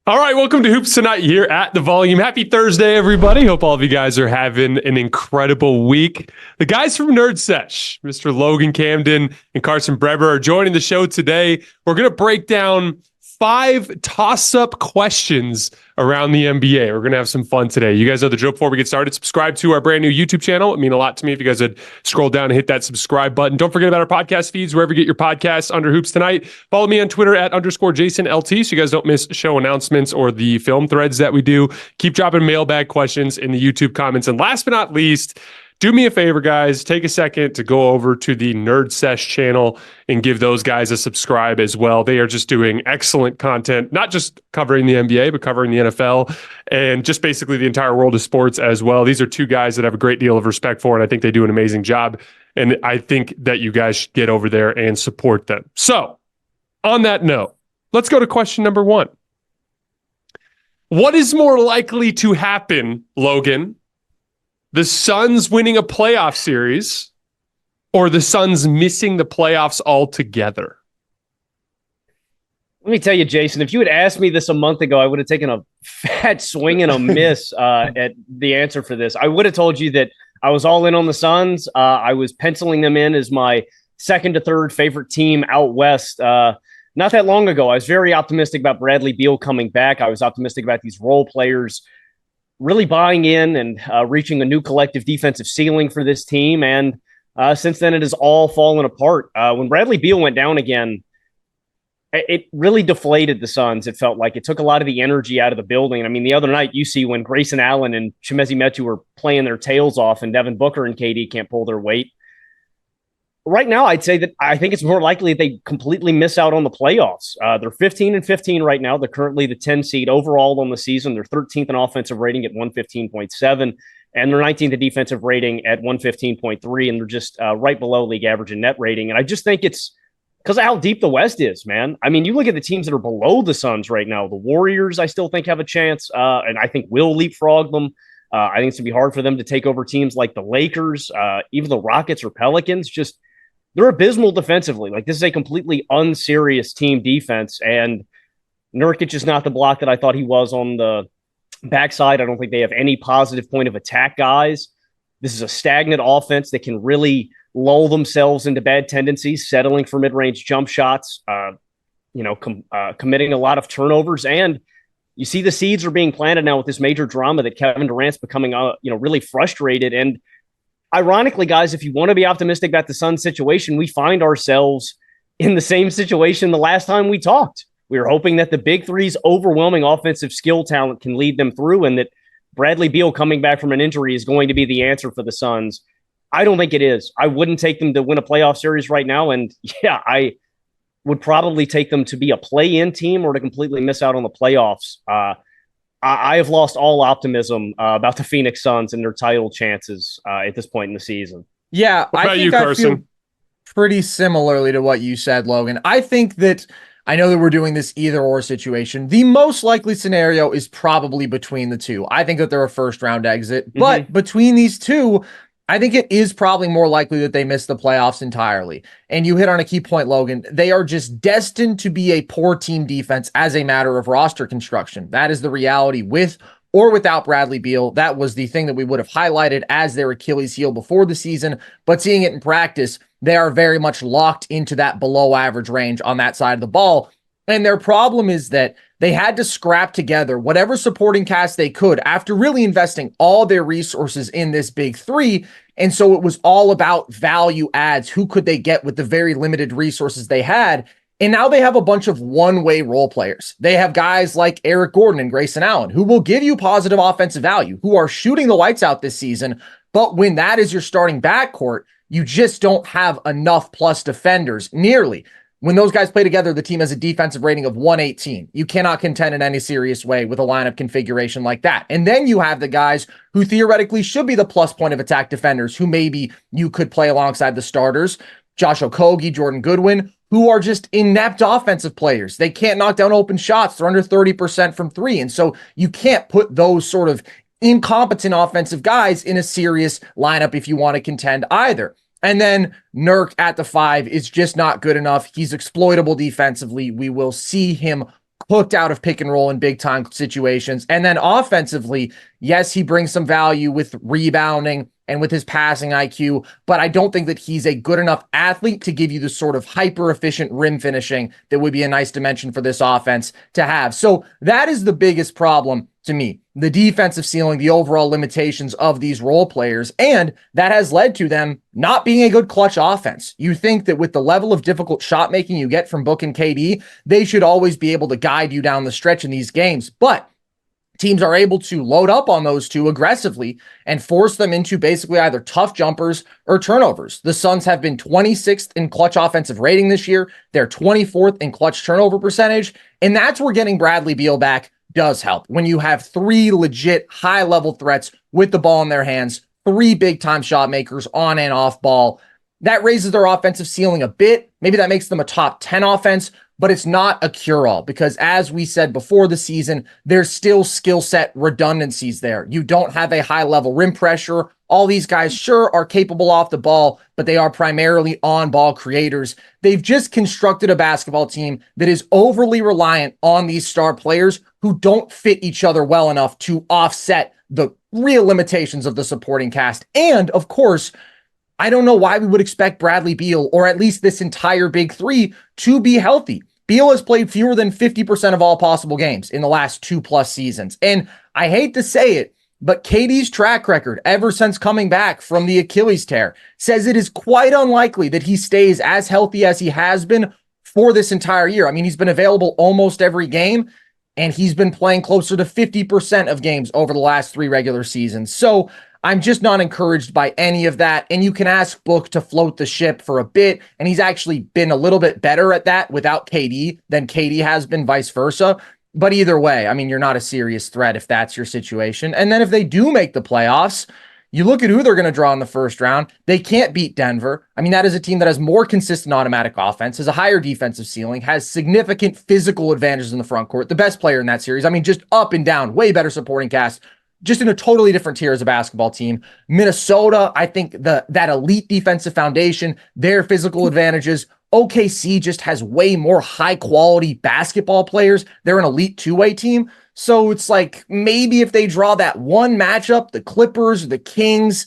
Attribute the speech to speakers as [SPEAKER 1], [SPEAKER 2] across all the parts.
[SPEAKER 1] All right, welcome to Hoops Tonight here at The Volume. Happy Thursday, everybody. Hope all of you guys are having an incredible week. The guys from Nerd Sesh, Mr. Logan Camden and Carson Breber, are joining the show today. We're going to break down 5 toss-up questions around the NBA. We're going to have some fun today. You guys know the drill. Before we get started, subscribe to our brand new YouTube channel. It would mean a lot to me if you guys would scroll down and hit that subscribe button. Don't forget about our podcast feeds, wherever you get your podcasts under Hoops Tonight. Follow me on Twitter at _JasonLT so you guys don't miss show announcements or the film threads that we do. Keep dropping mailbag questions in the YouTube comments. And last but not least, do me a favor, guys. Take a second to go over to the Nerd Sesh channel and give those guys a subscribe as well. They are just doing excellent content, not just covering the NBA, but covering the NFL and just basically the entire world of sports as well. These are 2 guys that I have a great deal of respect for, and I think they do an amazing job. And I think that you guys should get over there and support them. So, on that note, let's go to question number 1. What is more likely to happen, Logan? The Suns winning a playoff series or the Suns missing the playoffs altogether?
[SPEAKER 2] Let me tell you, Jason, if you had asked me this a month ago, I would have taken a fat swing and a miss at the answer for this. I would have told you that I was all in on the Suns. I was penciling them in as my second to third favorite team out west. Not that long ago, I was very optimistic about Bradley Beal coming back. I was optimistic about these role players really buying in and reaching a new collective defensive ceiling for this team. And since then, it has all fallen apart. When Bradley Beal went down again, it really deflated the Suns. It felt like it took a lot of the energy out of the building. I mean, the other night, you see when Grayson Allen and Chimezie Metu were playing their tails off and Devin Booker and KD can't pull their weight. Right now, I'd say that I think it's more likely that they completely miss out on the playoffs. They're 15-15 right now. They're currently the 10 seed overall on the season. They're 13th in offensive rating at 115.7, and they're 19th in defensive rating at 115.3, and they're just right below league average in net rating. And I just think it's because of how deep the West is, man. I mean, you look at the teams that are below the Suns right now. The Warriors, I still think, have a chance, and I think will leapfrog them. I think it's going to be hard for them to take over teams like the Lakers, even the Rockets or Pelicans. Just they're abysmal defensively. Like, this is a completely unserious team defense, and Nurkic is not the block that I thought he was on the backside. I don't think they have any positive point of attack guys. This is a stagnant offense that can really lull themselves into bad tendencies, settling for mid-range jump shots, committing a lot of turnovers. And you see the seeds are being planted now with this major drama that Kevin Durant's becoming, really frustrated. And ironically, guys, if you want to be optimistic about the Suns situation, we find ourselves in the same situation the last time we talked. We were hoping that the Big Three's overwhelming offensive skill talent can lead them through and that Bradley Beal coming back from an injury is going to be the answer for the Suns. I don't think it is. I wouldn't take them to win a playoff series right now. And yeah, I would probably take them to be a play-in team or to completely miss out on the playoffs. I have lost all optimism about the Phoenix Suns and their title chances at this point in the season.
[SPEAKER 3] Yeah, I think I feel pretty similarly to what you said, Logan. I think that I know that we're doing this either-or situation. The most likely scenario is probably between the two. I think that they're a first-round exit. But between these two, I think it is probably more likely that they miss the playoffs entirely. And you hit on a key point, Logan. They are just destined to be a poor team defense as a matter of roster construction. That is the reality with or without Bradley Beal. That was the thing that we would have highlighted as their Achilles heel before the season. But seeing it in practice, they are very much locked into that below average range on that side of the ball. And their problem is that they had to scrap together whatever supporting cast they could after really investing all their resources in this Big Three. And so it was all about value adds. Who could they get with the very limited resources they had? And now they have a bunch of one-way role players. They have guys like Eric Gordon and Grayson Allen, who will give you positive offensive value, who are shooting the lights out this season. But when that is your starting backcourt, you just don't have enough plus defenders nearly. When those guys play together, the team has a defensive rating of 118. You cannot contend in any serious way with a lineup configuration like that. And then you have the guys who theoretically should be the plus point of attack defenders, who maybe you could play alongside the starters, Josh Okogie, Jordan Goodwin, who are just inept offensive players. They can't knock down open shots. They're under 30% from three. And so you can't put those sort of incompetent offensive guys in a serious lineup if you want to contend either. And then Nurk at the 5 is just not good enough. He's exploitable defensively. We will see him cooked out of pick and roll in big time situations. And then offensively, yes, he brings some value with rebounding and with his passing IQ, but I don't think that he's a good enough athlete to give you the sort of hyper efficient rim finishing that would be a nice dimension for this offense to have. So that is the biggest problem to me, the defensive ceiling, the overall limitations of these role players. And that has led to them not being a good clutch offense. You think that with the level of difficult shot making you get from Book and KD, they should always be able to guide you down the stretch in these games. But teams are able to load up on those two aggressively and force them into basically either tough jumpers or turnovers. The Suns have been 26th in clutch offensive rating this year. They're 24th in clutch turnover percentage. And that's where getting Bradley Beal back does help. When you have three legit high-level threats with the ball in their hands, three big-time shot makers on and off ball, that raises their offensive ceiling a bit. Maybe that makes them a top 10 offense, but it's not a cure-all because as we said before the season, there's still skill set redundancies there. You don't have a high-level rim pressure. All these guys sure are capable off the ball, but they are primarily on-ball creators. They've just constructed a basketball team that is overly reliant on these star players who don't fit each other well enough to offset the real limitations of the supporting cast. And of course, I don't know why we would expect Bradley Beal, or at least this entire big three, to be healthy. Beal has played fewer than 50% of all possible games in the last 2+ seasons. And I hate to say it, but KD's track record ever since coming back from the Achilles tear says it is quite unlikely that he stays as healthy as he has been for this entire year. I mean, he's been available almost every game, and he's been playing closer to 50% of games over the last 3 regular seasons. So I'm just not encouraged by any of that. And you can ask Book to float the ship for a bit, and he's actually been a little bit better at that without KD than KD has been, vice versa. But either way, I mean, you're not a serious threat if that's your situation. And then if they do make the playoffs, you look at who they're going to draw in the first round. They can't beat Denver. I mean, that is a team that has more consistent automatic offense, has a higher defensive ceiling, has significant physical advantages in the front court. The best player in that series. I mean, just up and down, way better supporting cast. Just in a totally different tier as a basketball team. Minnesota, I think that elite defensive foundation, their physical advantages. OKC just has way more high quality basketball players. They're an elite two-way team. So it's like maybe if they draw that one matchup, the Clippers, the Kings,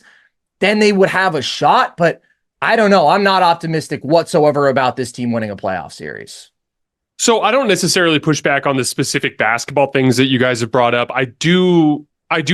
[SPEAKER 3] then they would have a shot. But I don't know. I'm not optimistic whatsoever about this team winning a playoff series.
[SPEAKER 1] So I don't necessarily push back on the specific basketball things that you guys have brought up. I do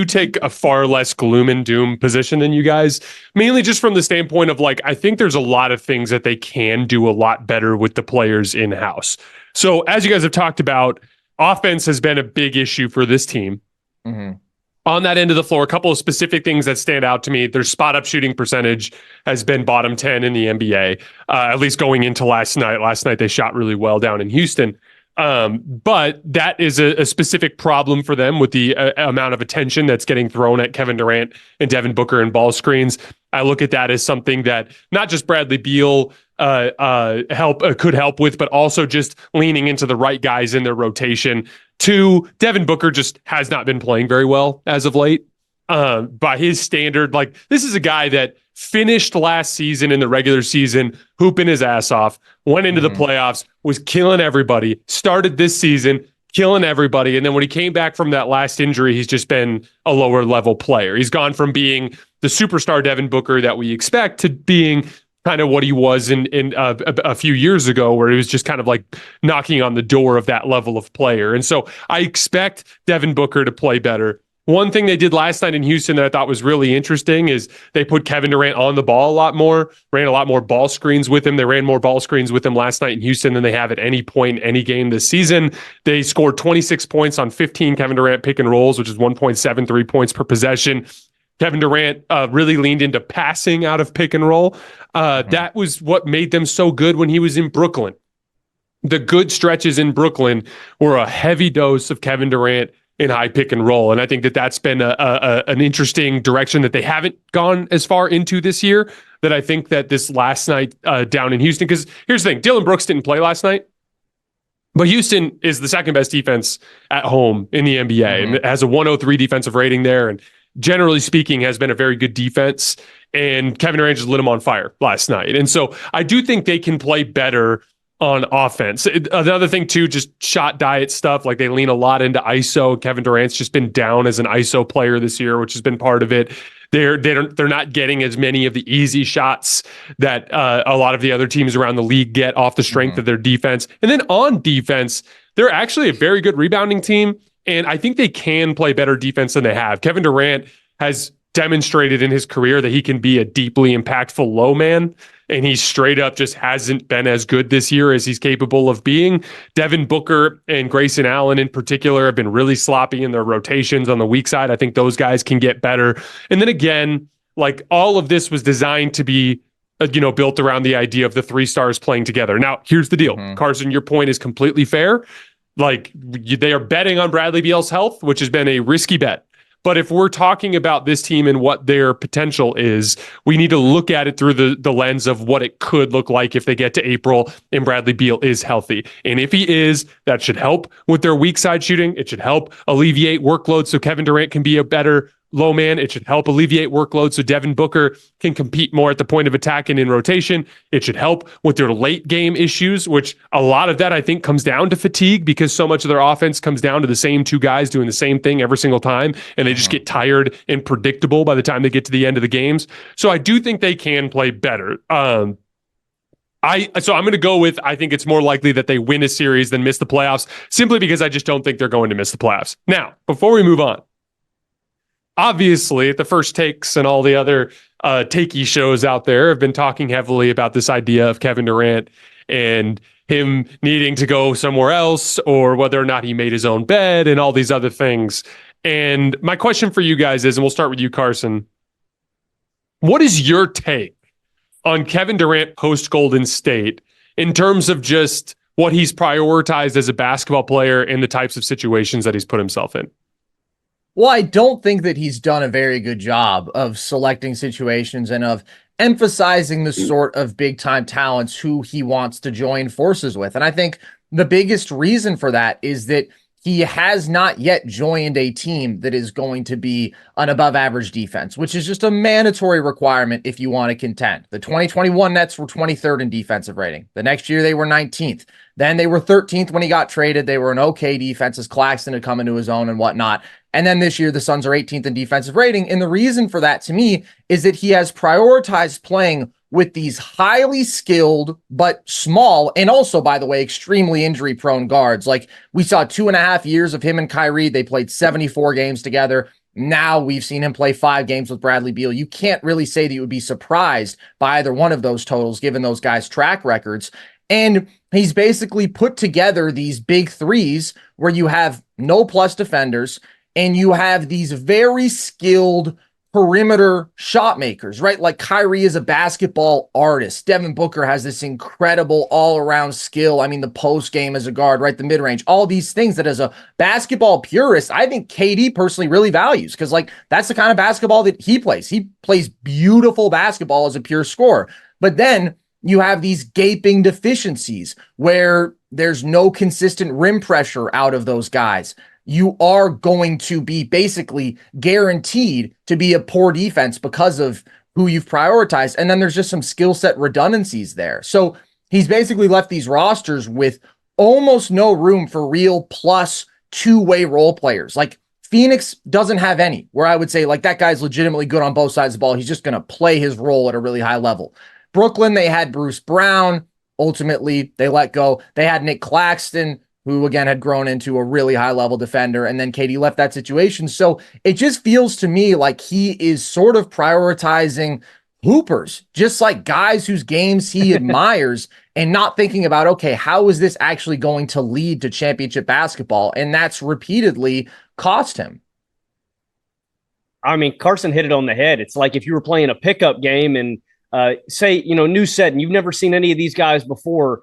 [SPEAKER 1] take a far less gloom and doom position than you guys, mainly just from the standpoint of like, I think there's a lot of things that they can do a lot better with the players in-house. So as you guys have talked about, offense has been a big issue for this team. Mm-hmm. On that end of the floor, a couple of specific things that stand out to me. Their spot-up shooting percentage has been bottom 10 in the NBA, at least going into last night. Last night, they shot really well down in Houston. But that is a specific problem for them with the amount of attention that's getting thrown at Kevin Durant and Devin Booker and ball screens. I look at that as something that not just Bradley Beal could help with, but also just leaning into the right guys in their rotation. 2, Devin Booker just has not been playing very well as of late. By his standard, like this is a guy that finished last season in the regular season, hooping his ass off, went into the playoffs, was killing everybody, started this season, killing everybody. And then when he came back from that last injury, he's just been a lower level player. He's gone from being the superstar Devin Booker that we expect to being kind of what he was in a few years ago, where he was just kind of like knocking on the door of that level of player. And so I expect Devin Booker to play better. One thing they did last night in Houston that I thought was really interesting is they put Kevin Durant on the ball a lot more, ran a lot more ball screens with him. They ran more ball screens with him last night in Houston than they have at any point in any game this season. They scored 26 points on 15 Kevin Durant pick and rolls, which is 1.73 points per possession. Kevin Durant really leaned into passing out of pick and roll. That was what made them so good when he was in Brooklyn. The good stretches in Brooklyn were a heavy dose of Kevin Durant in high pick and roll. And I think that that's been an interesting direction that they haven't gone as far into this year, that I think that this last night down in Houston, because here's the thing, Dylan Brooks didn't play last night, but Houston is the second best defense at home in the NBA and it has a 103 defensive rating there. And generally speaking has been a very good defense. And Kevin Durant just lit him on fire last night. And so I do think they can play better on offense. Another thing too, just shot diet stuff. Like they lean a lot into ISO. Kevin Durant's just been down as an ISO player this year, which has been part of it. They're not getting as many of the easy shots that a lot of the other teams around the league get off the strength of their defense. And then on defense, they're actually a very good rebounding team. And I think they can play better defense than they have. Kevin Durant has demonstrated in his career that he can be a deeply impactful low man. And he straight up just hasn't been as good this year as he's capable of being. Devin Booker and Grayson Allen in particular have been really sloppy in their rotations on the weak side. I think those guys can get better. And then again, like all of this was designed to be, built around the idea of the three stars playing together. Now, here's the deal. Carson, your point is completely fair. Like they are betting on Bradley Beal's health, which has been a risky bet. But if we're talking about this team and what their potential is, we need to look at it through the lens of what it could look like if they get to April and Bradley Beal is healthy. And if he is, that should help with their weak side shooting. It should help alleviate workload so Kevin Durant can be a better low man. It should help alleviate workload so Devin Booker can compete more at the point of attack and in rotation. It should help with their late game issues, which a lot of that I think comes down to fatigue because so much of their offense comes down to the same two guys doing the same thing every single time, and they just get tired and predictable by the time they get to the end of the games. So I do think they can play better. So I'm going to go with, I think it's more likely that they win a series than miss the playoffs, simply because I just don't think they're going to miss the playoffs. Now, before we move on, obviously, the First Takes and all the other takey shows out there have been talking heavily about this idea of Kevin Durant and him needing to go somewhere else, or whether or not he made his own bed and all these other things. And my question for you guys is, and we'll start with you, Carson, what is your take on Kevin Durant post Golden State in terms of just what he's prioritized as a basketball player and the types of situations that he's put himself in?
[SPEAKER 3] Well, I don't think that he's done a very good job of selecting situations and of emphasizing the sort of big-time talents who he wants to join forces with. And I think the biggest reason for that is that he has not yet joined a team that is going to be an above-average defense, which is just a mandatory requirement if you want to contend. The 2021 Nets were 23rd in defensive rating. The next year, they were 19th. Then they were 13th when he got traded. They were an okay defense as Claxton had come into his own and whatnot. And then this year, the Suns are 18th in defensive rating. And the reason for that, to me, is that he has prioritized playing with these highly skilled, but small, and also, by the way, extremely injury-prone guards. Like, we saw 2.5 years of him and Kyrie. They played 74 games together. Now we've seen him play 5 games with Bradley Beal. You can't really say that you would be surprised by either one of those totals, given those guys' track records. And he's basically put together these big threes where you have no plus defenders, and you have these very skilled perimeter shot makers, right? Like Kyrie is a basketball artist. Devin Booker has this incredible all-around skill. I mean, the post game as a guard, right? The mid-range, all these things that as a basketball purist, I think KD personally really values, because like that's the kind of basketball that he plays. He plays beautiful basketball as a pure scorer. But then you have these gaping deficiencies where there's no consistent rim pressure out of those guys. You are going to be basically guaranteed to be a poor defense because of who you've prioritized. And then there's just some skill set redundancies there. So he's basically left these rosters with almost no room for real plus two-way role players. Like Phoenix doesn't have any, where I would say like that guy's legitimately good on both sides of the ball. He's just going to play his role at a really high level. Brooklyn, they had Bruce Brown. Ultimately, they let go. They had Nick Claxton, who again had grown into a really high-level defender, and then KD left that situation. So it just feels to me like he is sort of prioritizing hoopers, just like guys whose games he admires, and not thinking about, okay, how is this actually going to lead to championship basketball? And that's repeatedly cost him.
[SPEAKER 2] I mean, Carson hit it on the head. It's like if you were playing a pickup game and say, new set, and you've never seen any of these guys before,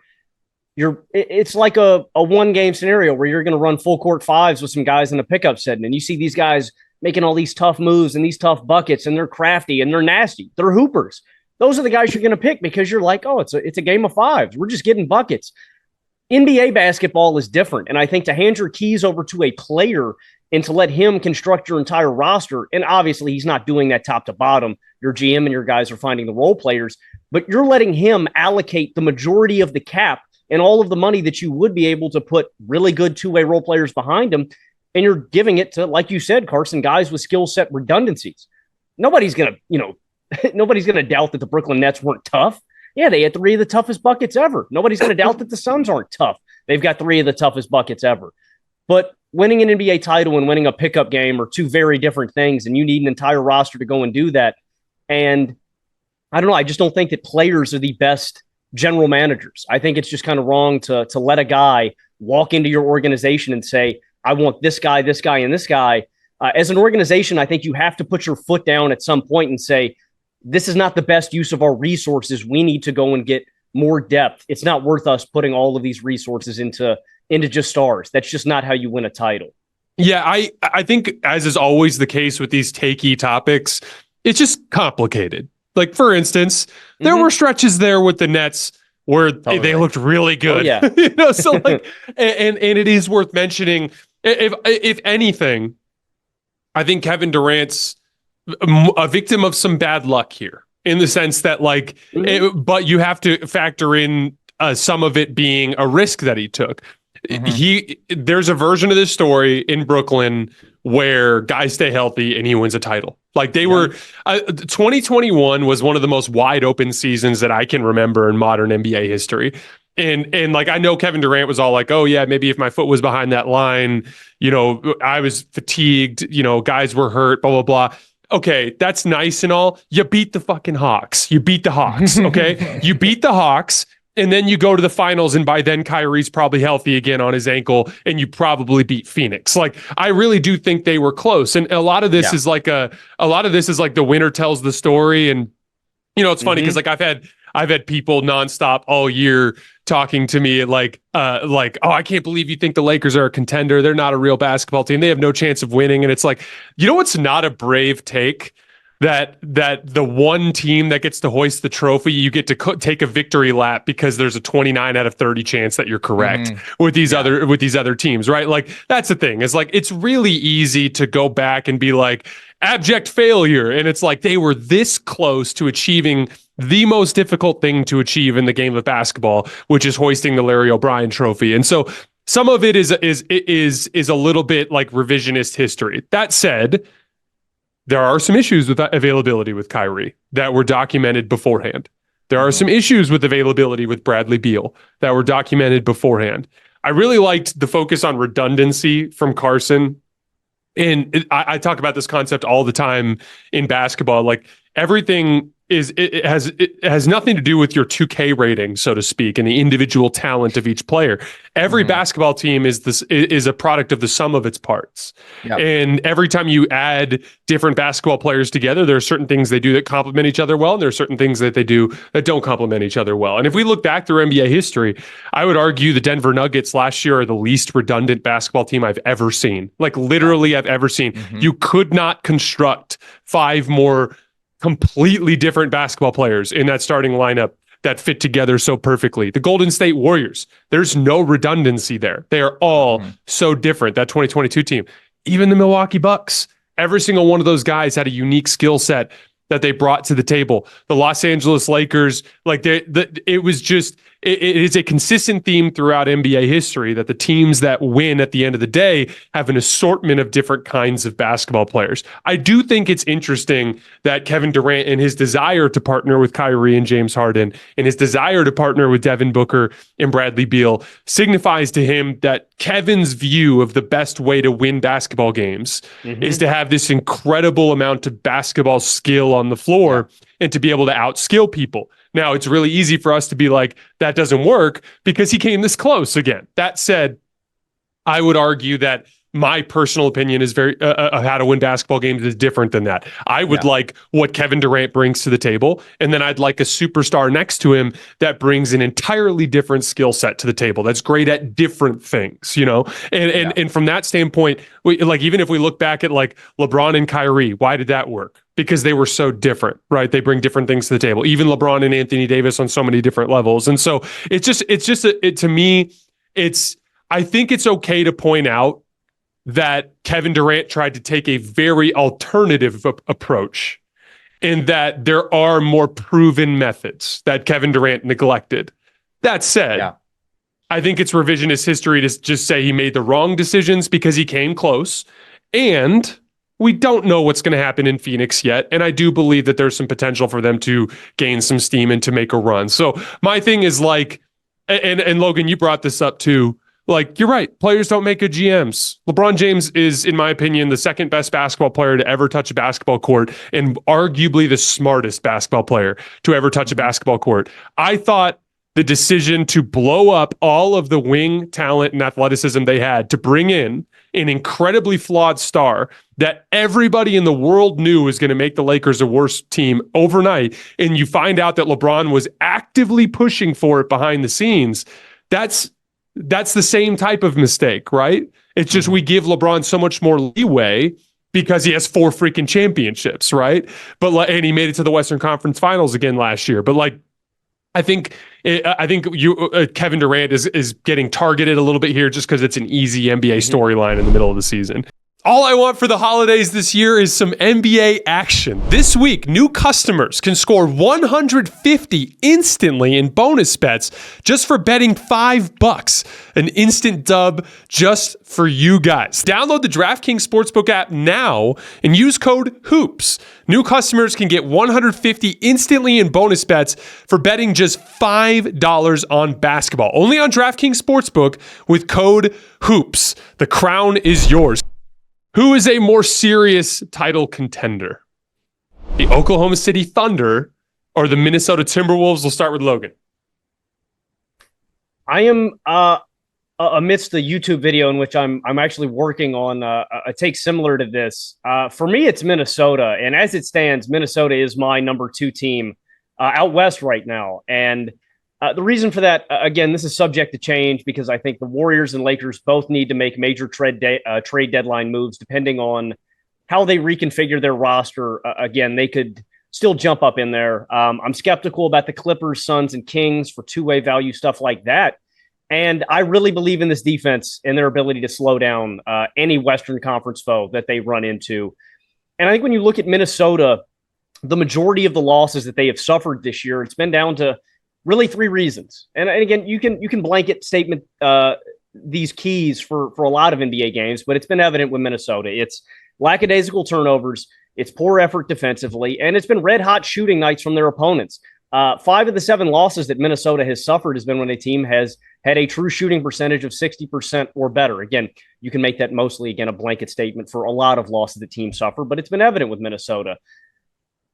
[SPEAKER 2] it's like a one game scenario where you're going to run full court fives with some guys in a pickup setting, and you see these guys making all these tough moves and these tough buckets, and they're crafty and they're nasty. They're hoopers. Those are the guys you're going to pick because you're like, oh, it's a game of fives. We're just getting buckets. NBA basketball is different. And I think to hand your keys over to a player and to let him construct your entire roster, and obviously he's not doing that top to bottom. Your GM and your guys are finding the role players, but you're letting him allocate the majority of the cap and all of the money that you would be able to put really good two-way role players behind them, and you're giving it to, like you said, Carson, guys with skill set redundancies. Nobody's gonna, nobody's gonna doubt that the Brooklyn Nets weren't tough. Yeah, they had three of the toughest buckets ever. Nobody's gonna doubt that the Suns aren't tough. They've got three of the toughest buckets ever. But winning an NBA title and winning a pickup game are two very different things, and you need an entire roster to go and do that. And I don't know. I just don't think that players are the best general managers. I think it's just kind of wrong to let a guy walk into your organization and say, I want this guy, and this guy. As an organization, I think you have to put your foot down at some point and say, this is not the best use of our resources. We need to go and get more depth. It's not worth us putting all of these resources into just stars. That's just not how you win a title.
[SPEAKER 1] Yeah, I think, as is always the case with these takey topics, it's just complicated. Like, for instance, there were stretches there with the Nets where they looked really good.
[SPEAKER 2] Oh,
[SPEAKER 1] yeah. So like, and it is worth mentioning, if anything, I think Kevin Durant's a victim of some bad luck here, in the sense that, like, but you have to factor in some of it being a risk that he took. There's a version of this story in Brooklyn where guys stay healthy and he wins a title. Like, they were 2021 was one of the most wide open seasons that I can remember in modern NBA history. And like, I know Kevin Durant was all like, oh yeah, maybe if my foot was behind that line, I was fatigued, guys were hurt, blah, blah, blah. Okay, that's nice and all. You beat the fucking Hawks. You beat the Hawks, okay? You beat the Hawks, and then you go to the finals, and by then Kyrie's probably healthy again on his ankle, and you probably beat Phoenix. Like, I really do think they were close. And a lot of this is like the winner tells the story. And it's funny because like I've had people nonstop all year talking to me like, oh, I can't believe you think the Lakers are a contender. They're not a real basketball team. They have no chance of winning. And it's like, what's not a brave take? That the one team that gets to hoist the trophy, you get to take a victory lap because there's a 29 out of 30 chance that you're correct with these other teams, right? Like, that's the thing. It's like, it's really easy to go back and be like, abject failure. And it's like, they were this close to achieving the most difficult thing to achieve in the game of basketball, which is hoisting the Larry O'Brien trophy. And so some of it is a little bit like revisionist history. That said, there are some issues with availability with Kyrie that were documented beforehand. There are some issues with availability with Bradley Beal that were documented beforehand. I really liked the focus on redundancy from Carson. And I talk about this concept all the time in basketball. Like, everything it has nothing to do with your 2K rating, so to speak, and the individual talent of each player. Every basketball team is a product of the sum of its parts. Yep. And every time you add different basketball players together, there are certain things they do that complement each other well, and there are certain things that they do that don't complement each other well. And if we look back through NBA history, I would argue the Denver Nuggets last year are the least redundant basketball team I've ever seen. Like, literally, I've ever seen. You could not construct 5 more completely different basketball players in that starting lineup that fit together so perfectly. The Golden State Warriors, there's no redundancy there. They are all so different, that 2022 team. Even the Milwaukee Bucks, every single one of those guys had a unique skill set that they brought to the table. The Los Angeles Lakers, like, it is a consistent theme throughout NBA history that the teams that win at the end of the day have an assortment of different kinds of basketball players. I do think it's interesting that Kevin Durant, and his desire to partner with Kyrie and James Harden, and his desire to partner with Devin Booker and Bradley Beal, signifies to him that Kevin's view of the best way to win basketball games is to have this incredible amount of basketball skill on the floor and to be able to outskill people. Now, it's really easy for us to be like, that doesn't work because he came this close again. That said, I would argue that my personal opinion is very of how to win basketball games is different than that. I would like what Kevin Durant brings to the table, and then I'd like a superstar next to him that brings an entirely different skill set to the table. That's great at different things, And from that standpoint, even if we look back at like LeBron and Kyrie, why did that work? Because they were so different, right? They bring different things to the table. Even LeBron and Anthony Davis on so many different levels, and so to me, I think it's okay to point out that Kevin Durant tried to take a very alternative approach, and that there are more proven methods that Kevin Durant neglected. That said, I think it's revisionist history to just say he made the wrong decisions because he came close. And we don't know what's going to happen in Phoenix yet. And I do believe that there's some potential for them to gain some steam and to make a run. So my thing is like, and Logan, you brought this up too. Like, you're right. Players don't make good GMs. LeBron James is, in my opinion, the second best basketball player to ever touch a basketball court and arguably the smartest basketball player to ever touch a basketball court. I thought the decision to blow up all of the wing talent and athleticism they had to bring in an incredibly flawed star that everybody in the world knew was going to make the Lakers a worse team overnight, and you find out that LeBron was actively pushing for it behind the scenes, that's the same type of mistake, right? It's just we give LeBron so much more leeway because he has 4 freaking championships, right? But and he made it to the Western Conference Finals again last year. But like, I think Kevin Durant is getting targeted a little bit here just because it's an easy NBA storyline in the middle of the season. All I want for the holidays this year is some NBA action. This week, new customers can score $150 instantly in bonus bets just for betting $5. An instant dub just for you guys. Download the DraftKings Sportsbook app now and use code HOOPS. New customers can get $150 instantly in bonus bets for betting just $5 on basketball. Only on DraftKings Sportsbook with code HOOPS. The crown is yours. Who is a more serious title contender? The Oklahoma City Thunder or the Minnesota Timberwolves? We'll start with Logan.
[SPEAKER 2] I am amidst the YouTube video in which I'm actually working on a take similar to this. For me, it's Minnesota. And as it stands, Minnesota is my number 2 team out west right now. And the reason for that, again, this is subject to change because I think the Warriors and Lakers both need to make major trade deadline moves depending on how they reconfigure their roster. Again, they could still jump up in there. I'm skeptical about the Clippers, Suns, and Kings for two-way value, stuff like that. And I really believe in this defense and their ability to slow down any Western Conference foe that they run into. And I think when you look at Minnesota, the majority of the losses that they have suffered this year, it's been down to really 3 reasons. And again, you can blanket statement these keys for a lot of NBA games, but it's been evident with Minnesota. It's lackadaisical turnovers, it's poor effort defensively, and it's been red-hot shooting nights from their opponents. 5 of the 7 losses that Minnesota has suffered has been when a team has had a true shooting percentage of 60% or better. Again, you can make that mostly, again, a blanket statement for a lot of losses that teams suffer, but it's been evident with Minnesota.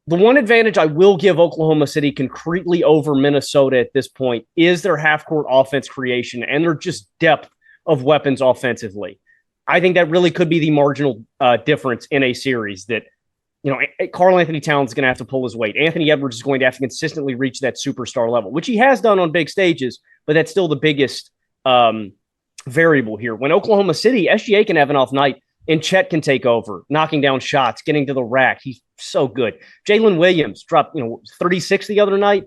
[SPEAKER 2] The one advantage I will give Oklahoma City concretely over Minnesota at this point is their half-court offense creation and their just depth of weapons offensively. I think that really could be the marginal difference in a series that, you know, Karl Anthony Towns is going to have to pull his weight. Anthony Edwards is going to have to consistently reach that superstar level, which he has done on big stages, but that's still the biggest variable here. When Oklahoma City, SGA can have an off night, and Chet can take over, knocking down shots, getting to the rack. He's so good. Jalen Williams dropped 36 the other night.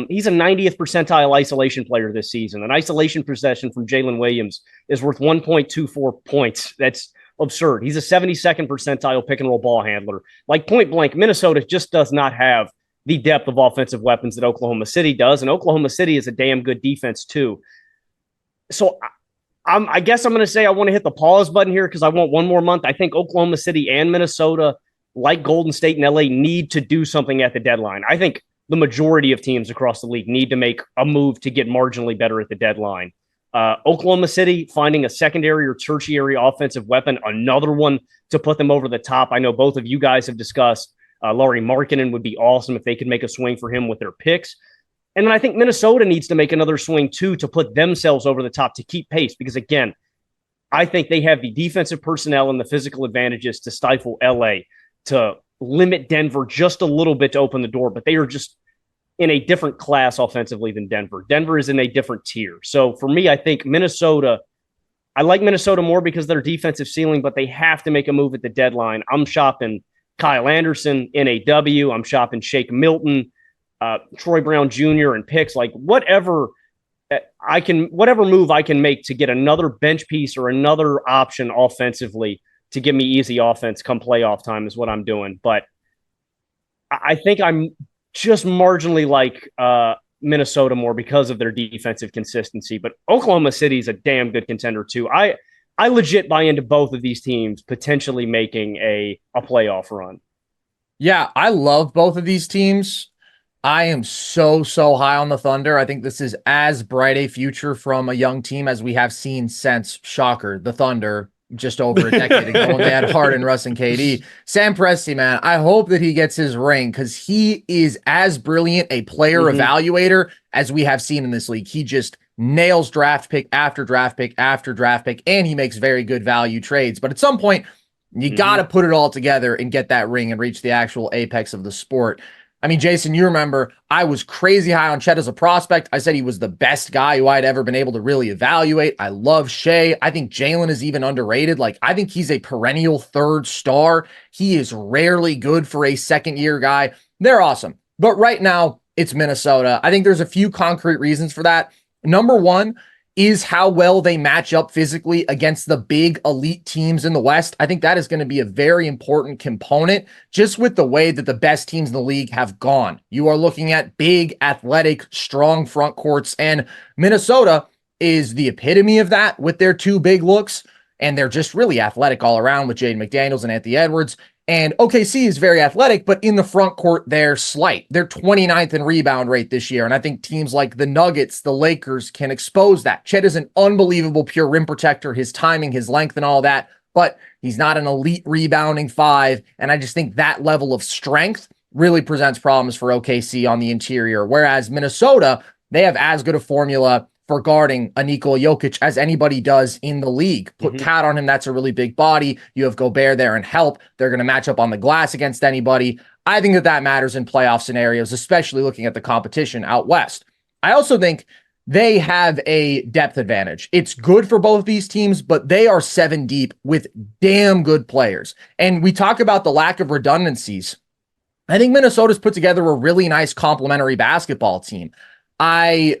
[SPEAKER 2] He's a 90th percentile isolation player this season. An isolation possession from Jalen Williams is worth 1.24 points. That's absurd. He's a 72nd percentile pick and roll ball handler. Like point blank, Minnesota just does not have the depth of offensive weapons that Oklahoma City does. And Oklahoma City is a damn good defense too. So I guess I'm going to say I want to hit the pause button here because I want one more month. I think Oklahoma City and Minnesota, like Golden State and LA, need to do something at the deadline. I think the majority of teams across the league need to make a move to get marginally better at the deadline. Oklahoma City finding a secondary or tertiary offensive weapon, another one to put them over the top. I know both of you guys have discussed Lauri Markkanen would be awesome if they could make a swing for him with their picks. And then I think Minnesota needs to make another swing too to put themselves over the top to keep pace. Because again, I think they have the defensive personnel and the physical advantages to stifle LA, to limit Denver just a little bit to open the door. But they are just in a different class offensively than Denver. Denver is in a different tier. So for me, I think Minnesota, I like Minnesota more because of their defensive ceiling, but they have to make a move at the deadline. I'm shopping Kyle Anderson, NAW. I'm shopping Shake Milton, Troy Brown Jr. and picks, like whatever move I can make to get another bench piece or another option offensively to give me easy offense come playoff time is what I'm doing. But I think I'm just marginally like Minnesota more because of their defensive consistency, but Oklahoma City is a damn good contender too. I legit buy into both of these teams potentially making a playoff run.
[SPEAKER 3] Yeah, I love both of these teams. I am so high on the Thunder. I think this is as bright a future from a young team as we have seen since, shocker, the Thunder just over a decade ago when they had Harden, Russ, and KD. Sam Presti, man, I hope that he gets his ring because he is as brilliant a player evaluator as we have seen in this league. He just nails draft pick after draft pick after draft pick, and he makes very good value trades. But at some point, you got to put it all together and get that ring and reach the actual apex of the sport. I mean, Jason, you remember I was crazy high on Chet as a prospect. I said he was the best guy who I'd ever been able to really evaluate. I love Shea. I think Jalen is even underrated. Like, I think he's a perennial third star. He is rarely good for a second-year guy. They're awesome. But right now, it's Minnesota. I think there's a few concrete reasons for that. Number one is how well they match up physically against the big elite teams in the West. I think that is going to be a very important component just with the way that the best teams in the league have gone. You are looking at big, athletic, strong front courts, and Minnesota is the epitome of that with their two big looks, and they're just really athletic all around with Jaden McDaniels and Anthony Edwards. And OKC is very athletic, but in the front court, they're slight. They're 29th in rebound rate this year. And I think teams like the Nuggets, the Lakers can expose that. Chet is an unbelievable pure rim protector, his timing, his length, and all that, but he's not an elite rebounding five. And I just think that level of strength really presents problems for OKC on the interior. Whereas Minnesota, they have as good a formula for guarding a Nikola Jokic as anybody does in the league. Put Cat on him, that's a really big body. You have Gobert there and help. They're going to match up on the glass against anybody. I think that matters in playoff scenarios, especially looking at the competition out west. I also think they have a depth advantage. It's good for both these teams, but they are 7 deep with damn good players. And we talk about the lack of redundancies. I think Minnesota's put together a really nice complementary basketball team. I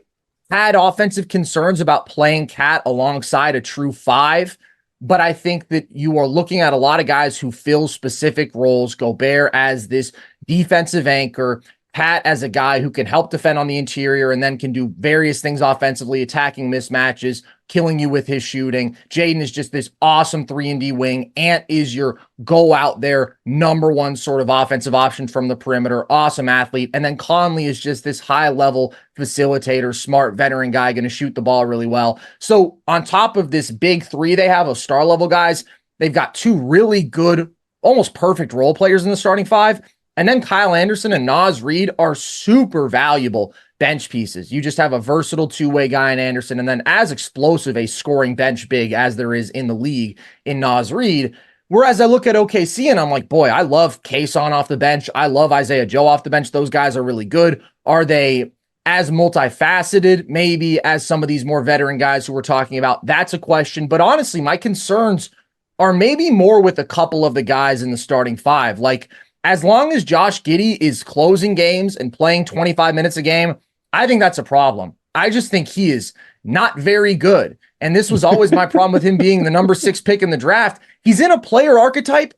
[SPEAKER 3] had offensive concerns about playing Cat alongside a true 5, but I think that you are looking at a lot of guys who fill specific roles. Gobert as this defensive anchor, Pat as a guy who can help defend on the interior and then can do various things offensively, attacking mismatches, killing you with his shooting. Jaden is just this awesome 3-and-D wing. Ant is your go out there number one sort of offensive option from the perimeter. Awesome athlete. And then Conley is just this high level facilitator, smart veteran guy, going to shoot the ball really well. So on top of this big 3 they have of star level guys, they've got 2 really good, almost perfect role players in the starting 5. And then Kyle Anderson and Naz Reid are super valuable bench pieces. You just have a versatile two-way guy in Anderson, and then as explosive a scoring bench big as there is in the league in Naz Reid. Whereas I look at OKC and I'm like, boy, I love Kason off the bench. I love Isaiah Joe off the bench. Those guys are really good. Are they as multifaceted maybe as some of these more veteran guys who we're talking about? That's a question. But honestly, my concerns are maybe more with a couple of the guys in the starting 5. Like, as long as Josh Giddey is closing games and playing 25 minutes a game, I think that's a problem. I just think he is not very good. And this was always my problem with him being the number 6 pick in the draft. He's in a player archetype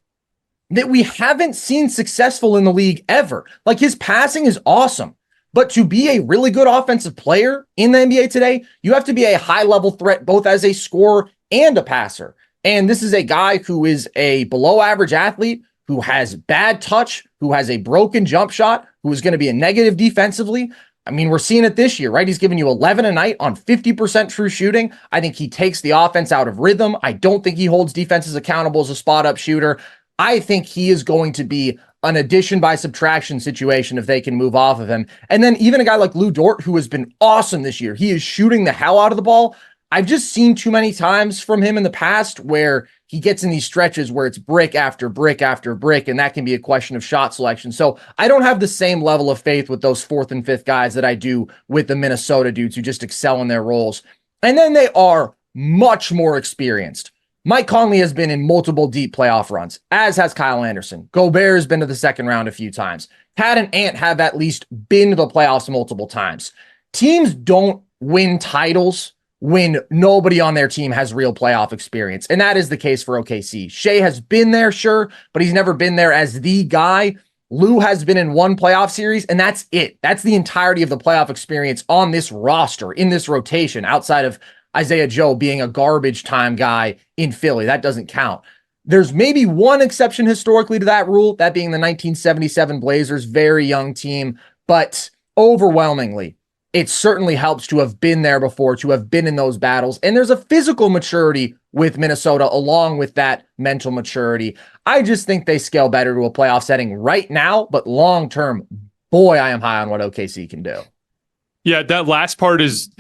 [SPEAKER 3] that we haven't seen successful in the league ever. Like, his passing is awesome. But to be a really good offensive player in the NBA today, you have to be a high-level threat both as a scorer and a passer. And this is a guy who is a below-average athlete, who has bad touch, who has a broken jump shot, who is going to be a negative defensively. I mean, we're seeing it this year, right? He's giving you 11 a night on 50% true shooting. I think he takes the offense out of rhythm. I don't think he holds defenses accountable as a spot-up shooter. I think he is going to be an addition by subtraction situation if they can move off of him. And then even a guy like Lou Dort, who has been awesome this year, he is shooting the hell out of the ball. I've just seen too many times from him in the past where he gets in these stretches where it's brick after brick after brick, and that can be a question of shot selection. So I don't have the same level of faith with those 4th and 5th guys that I do with the Minnesota dudes who just excel in their roles. And then they are much more experienced. Mike Conley has been in multiple deep playoff runs, as has Kyle Anderson. Gobert has been to the second round a few times. Pat and Ant have at least been to the playoffs multiple times. Teams don't win titles when nobody on their team has real playoff experience. And that is the case for OKC. Shea has been there, sure, but he's never been there as the guy. Lou has been in one playoff series, and that's it. That's the entirety of the playoff experience on this roster, in this rotation, outside of Isaiah Joe being a garbage time guy in Philly. That doesn't count. There's maybe one exception historically to that rule, that being the 1977 Blazers, very young team, but overwhelmingly, it certainly helps to have been there before, to have been in those battles. And there's a physical maturity with Minnesota along with that mental maturity. I just think they scale better to a playoff setting right now, but long term, boy, I am high on what OKC can do.
[SPEAKER 1] Yeah, that last part is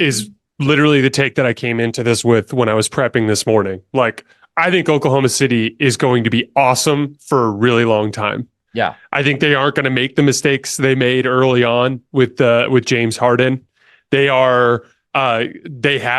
[SPEAKER 1] literally the take that I came into this with when I was prepping this morning. Like, I think Oklahoma City is going to be awesome for a really long time.
[SPEAKER 3] Yeah,
[SPEAKER 1] I think they aren't going to make the mistakes they made early on with James Harden. They have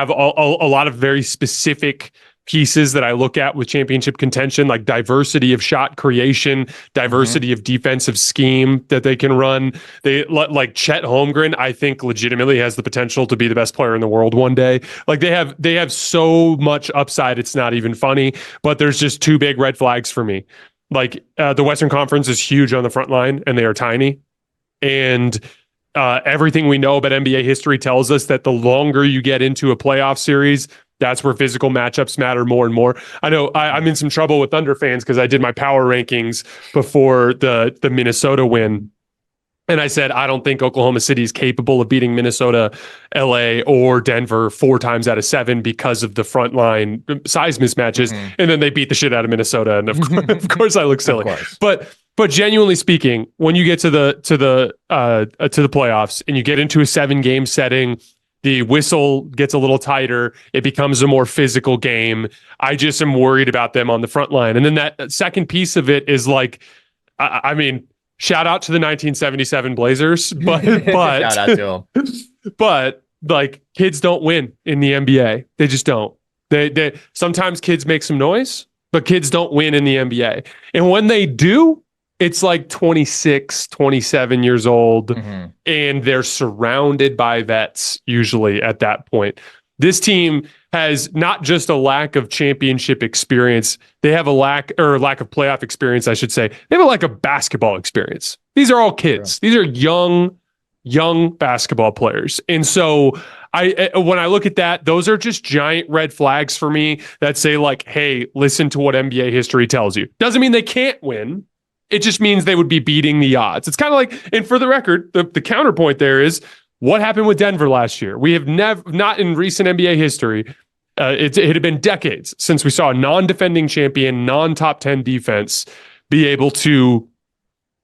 [SPEAKER 1] a lot of very specific pieces that I look at with championship contention, like diversity of shot creation, diversity of defensive scheme that they can run. They like Chet Holmgren, I think legitimately has the potential to be the best player in the world one day. Like they have so much upside. It's not even funny, but there's just two big red flags for me. Like the Western Conference is huge on the front line and they are tiny. And everything we know about NBA history tells us that the longer you get into a playoff series, that's where physical matchups matter more and more. I know I'm in some trouble with Thunder fans because I did my power rankings before the Minnesota win. And I said, I don't think Oklahoma City is capable of beating Minnesota, LA, or Denver 4 times out of 7 because of the front line size mismatches. And then they beat the shit out of Minnesota. And of course I look silly. But genuinely speaking, when you get to the playoffs and you get into a 7-game setting, the whistle gets a little tighter. It becomes a more physical game. I just am worried about them on the front line. And then that second piece of it is like, I mean, shout out to the 1977 Blazers, but
[SPEAKER 3] shout out to them.
[SPEAKER 1] But like kids don't win in the NBA. They just don't. They sometimes kids make some noise, but kids don't win in the NBA. And when they do, it's like 26, 27 years old, and they're surrounded by vets usually at that point. This team has not just a lack of championship experience, they have a lack of playoff experience, I should say. They have a lack of basketball experience. These are all kids. These are young basketball players. And so when I look at that, those are just giant red flags for me that say like, hey, listen to what NBA history tells you. Doesn't mean they can't win. It just means they would be beating the odds. It's kind of like, and for the record, the counterpoint there is what happened with Denver last year. We have not in recent NBA history, it had been decades since we saw a non-defending champion, non-top 10 defense be able to,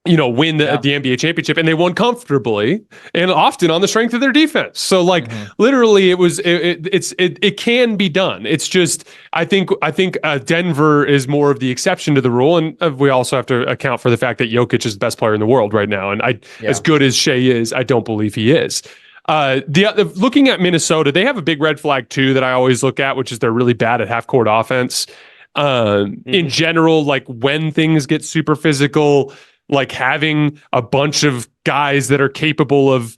[SPEAKER 1] win the NBA championship, and they won comfortably and often on the strength of their defense. So like literally it can be done. It's just, I think Denver is more of the exception to the rule. And we also have to account for the fact that Jokic is the best player in the world right now. And as good as Shea is, I don't believe he is. Looking at Minnesota, they have a big red flag too that I always look at, which is they're really bad at half court offense. In general, like when things get super physical, like having a bunch of guys that are capable of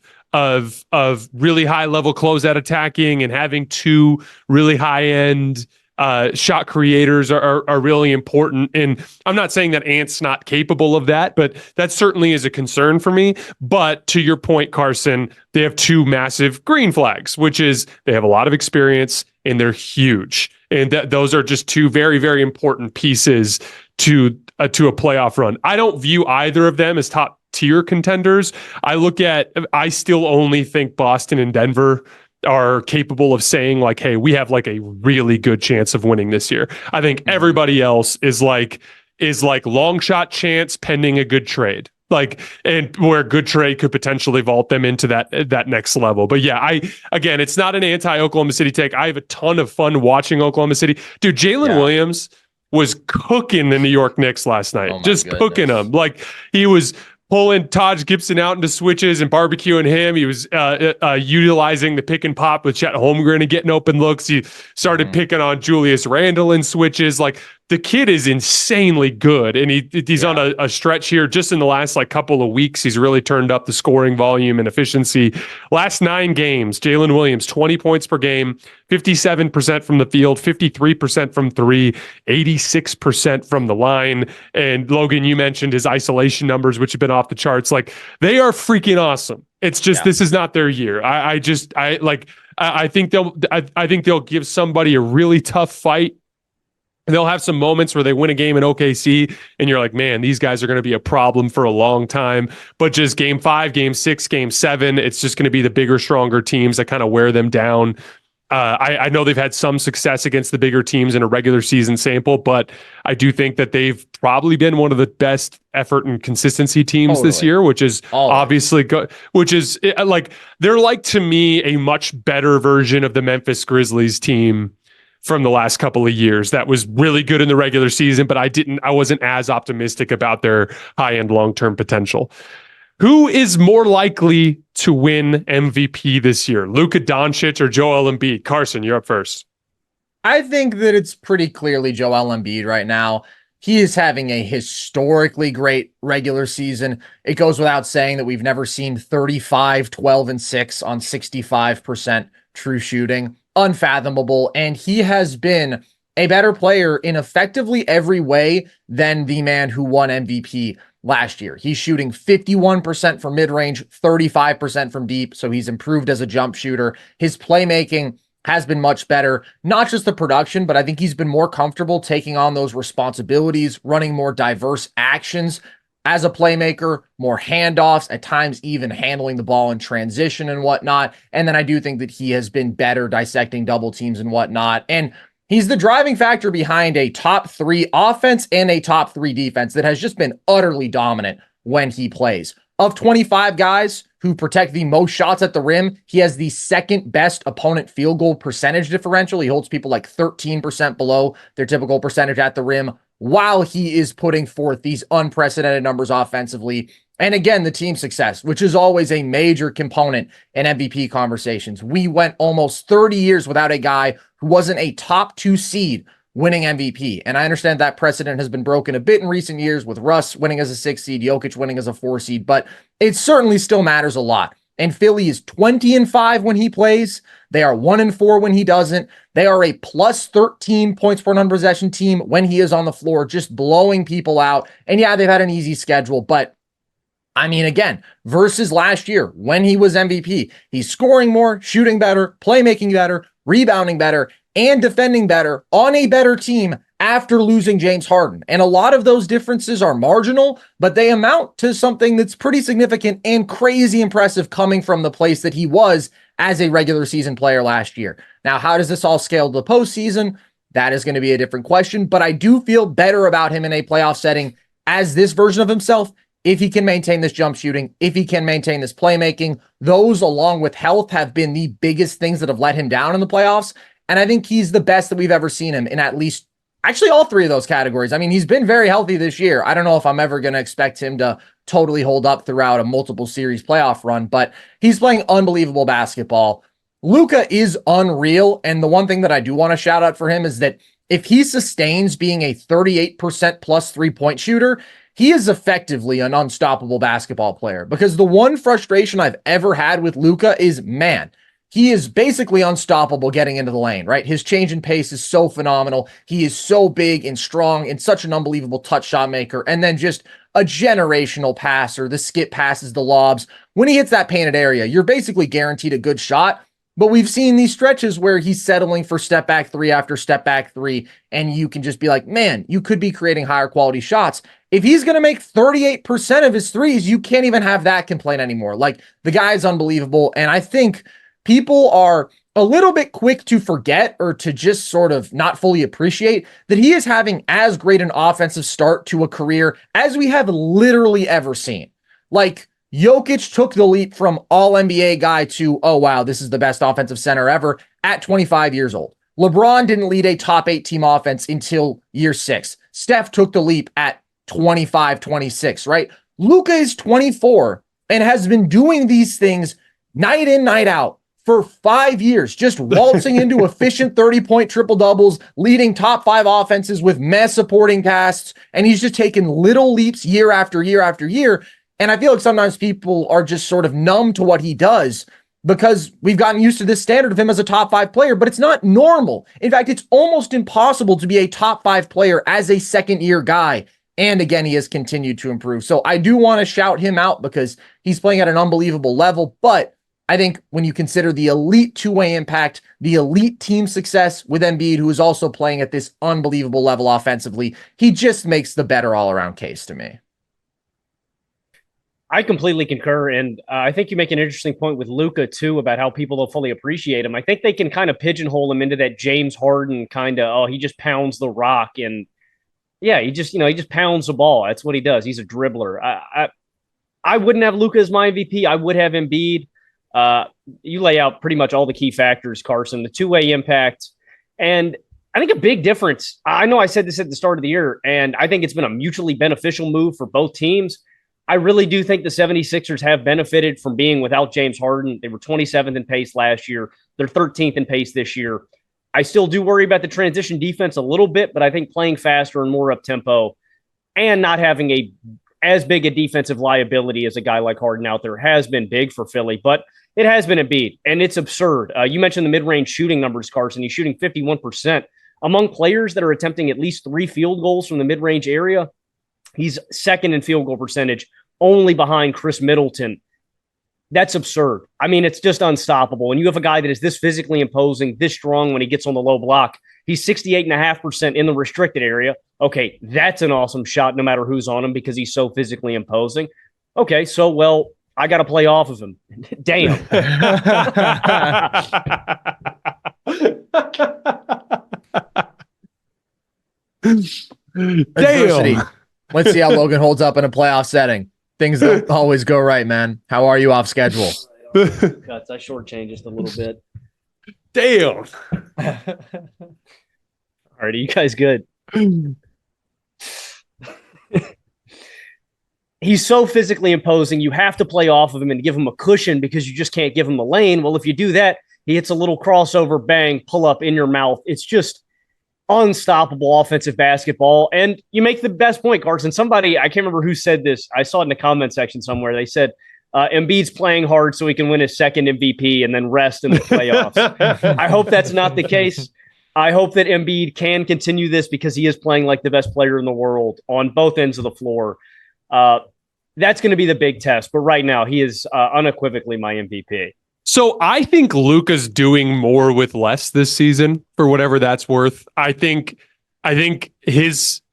[SPEAKER 1] really high level closeout attacking and having 2 really high end shot creators are really important. And I'm not saying that Ant's not capable of that, but that certainly is a concern for me. But to your point, Carson, they have 2 massive green flags, which is they have a lot of experience and they're huge. And those are just 2 very, very important pieces to a playoff run. I don't view either of them as top tier contenders. I still only think Boston and Denver are capable of saying like, hey, we have like a really good chance of winning this year. I think everybody else is like long shot chance pending a good trade. Like, and where a good trade could potentially vault them into that next level. But yeah, again, it's not an anti-Oklahoma City take. I have a ton of fun watching Oklahoma City. Dude, Jalen Williams was cooking the New York Knicks last night. Cooking them. Like he was pulling Taj Gibson out into switches and barbecuing him. He was utilizing the pick and pop with Chet Holmgren and getting open looks. He started picking on Julius Randle in switches. Like the kid is insanely good, and he's on a stretch here just in the last like couple of weeks. He's really turned up the scoring volume and efficiency. Last 9 games, Jalen Williams, 20 points per game, 57% from the field, 53% from three, 86% from the line. And Logan, you mentioned his isolation numbers, which have been off the charts. Like, they are freaking awesome. It's just this is not their year. I think they'll give somebody a really tough fight. They'll have some moments where they win a game in OKC and you're like, man, these guys are going to be a problem for a long time. But just game 5, game 6, game 7, it's just going to be the bigger, stronger teams that kind of wear them down. I know they've had some success against the bigger teams in a regular season sample, but I do think that they've probably been one of the best effort and consistency teams this year, which is obviously good, which is like, they're like, to me, a much better version of the Memphis Grizzlies team from the last couple of years that was really good in the regular season, but I wasn't as optimistic about their high-end long-term potential. Who is more likely to win MVP this year? Luka Doncic or Joel Embiid? Carson, you're up first.
[SPEAKER 3] I think that it's pretty clearly Joel Embiid right now. He is having a historically great regular season. It goes without saying that we've never seen 35, 12, and 6 on 65% true shooting. Unfathomable. And he has been a better player in effectively every way than the man who won MVP last year. He's shooting 51% from mid-range, 35% from deep. So he's improved as a jump shooter. His playmaking has been much better, not just the production, but I think he's been more comfortable taking on those responsibilities, running more diverse actions as a playmaker, more handoffs, at times even handling the ball in transition and whatnot. And then I do think that he has been better dissecting double teams and whatnot. And he's the driving factor behind a top 3 offense and a top 3 defense that has just been utterly dominant when he plays. Of 25 guys who protect the most shots at the rim, he has the second best opponent field goal percentage differential. He holds people like 13% below their typical percentage at the rim, while he is putting forth these unprecedented numbers offensively. And again, the team success, which is always a major component in MVP conversations. We went almost 30 years without a guy who wasn't a top 2 seed winning MVP. And I understand that precedent has been broken a bit in recent years with Russ winning as a 6 seed, Jokic winning as a 4 seed, but it certainly still matters a lot. And Philly is 20-5 when he plays. They are 1-4 when he doesn't. They are a plus 13 points per non-possession team when he is on the floor, just blowing people out. And yeah, they've had an easy schedule, but I mean, again, versus last year when he was MVP, he's scoring more, shooting better, playmaking better, rebounding better, and defending better on a better team after losing James Harden. And a lot of those differences are marginal, but they amount to something that's pretty significant and crazy impressive coming from the place that he was as a regular season player last year. Now, how does this all scale to the postseason? That is going to be a different question, but I do feel better about him in a playoff setting as this version of himself. If he can maintain this jump shooting, if he can maintain this playmaking, those along with health have been the biggest things that have let him down in the playoffs. And I think he's the best that we've ever seen him in at least actually all 3 of those categories. I mean, he's been very healthy this year. I don't know if I'm ever going to expect him to totally hold up throughout a multiple series playoff run, but he's playing unbelievable basketball. Luka is unreal. And the one thing that I do want to shout out for him is that if he sustains being a 38% plus 3-point shooter, he is effectively an unstoppable basketball player, because the one frustration I've ever had with Luka is, man, he is basically unstoppable getting into the lane, right? His change in pace is so phenomenal. He is so big and strong and such an unbelievable touch shot maker. And then just a generational passer, the skip passes, the lobs. When he hits that painted area, you're basically guaranteed a good shot. But we've seen these stretches where he's settling for step back 3 after step back 3. And you can just be like, man, you could be creating higher quality shots. If he's going to make 38% of his threes, you can't even have that complaint anymore. Like, the guy is unbelievable. And I think people are a little bit quick to forget or to just sort of not fully appreciate that he is having as great an offensive start to a career as we have literally ever seen. Like, Jokic took the leap from all-NBA guy to, oh, wow, this is the best offensive center ever at 25 years old. LeBron didn't lead a top 8 team offense until year 6. Steph took the leap at 25, 26, right? Luka is 24 and has been doing these things night in, night out for 5 years, just waltzing into efficient 30-point triple-doubles, leading top 5 offenses with mass supporting casts, and he's just taken little leaps year after year after year. And I feel like sometimes people are just sort of numb to what he does because we've gotten used to this standard of him as a top 5 player, but it's not normal. In fact, it's almost impossible to be a top 5 player as a second-year guy. And again, he has continued to improve. So I do want to shout him out because he's playing at an unbelievable level, but I think when you consider the elite two-way impact, the elite team success with Embiid, who is also playing at this unbelievable level offensively, he just makes the better all-around case to me.
[SPEAKER 2] I completely concur, and I think you make an interesting point with Luka, too, about how people don't fully appreciate him. I think they can kind of pigeonhole him into that James Harden kind of, he just pounds the rock, and yeah, he just pounds the ball. That's what he does. He's a dribbler. I wouldn't have Luka as my MVP. I would have Embiid. You lay out pretty much all the key factors, Carson, the two-way impact. And I think a big difference, I know I said this at the start of the year, and I think it's been a mutually beneficial move for both teams. I really do think the 76ers have benefited from being without James Harden. They were 27th in pace last year. They're 13th in pace this year. I still do worry about the transition defense a little bit, but I think playing faster and more up-tempo and not having as big a defensive liability as a guy like Harden out there has been big for Philly. But it has been a beat, and it's absurd. You mentioned the mid-range shooting numbers, Carson. He's shooting 51%. Among players that are attempting at least 3 field goals from the mid-range area, he's second in field goal percentage, only behind Chris Middleton. That's absurd. I mean, it's just unstoppable. And you have a guy that is this physically imposing, this strong when he gets on the low block. He's 68.5% in the restricted area. Okay, that's an awesome shot no matter who's on him because he's so physically imposing. Okay, so, well, I got to play off of him. Damn.
[SPEAKER 3] Adversity. Let's see how Logan holds up in a playoff setting. Things don't always go right, man. How are you off schedule?
[SPEAKER 2] Cuts. I shortchanged just a little bit.
[SPEAKER 1] Damn.
[SPEAKER 2] All right, are you guys good? He's so physically imposing, you have to play off of him and give him a cushion because you just can't give him the lane. Well, if you do that, he hits a little crossover, bang, pull up in your mouth. It's just unstoppable offensive basketball. And you make the best point, Carson. Somebody, I can't remember who said this. I saw it in the comment section somewhere. They said, Embiid's playing hard so he can win his second MVP and then rest in the playoffs. I hope that's not the case. I hope that Embiid can continue this because he is playing like the best player in the world on both ends of the floor. That's going to be the big test. But right now, he is unequivocally my MVP.
[SPEAKER 1] So I think Luka's doing more with less this season, for whatever that's worth. I think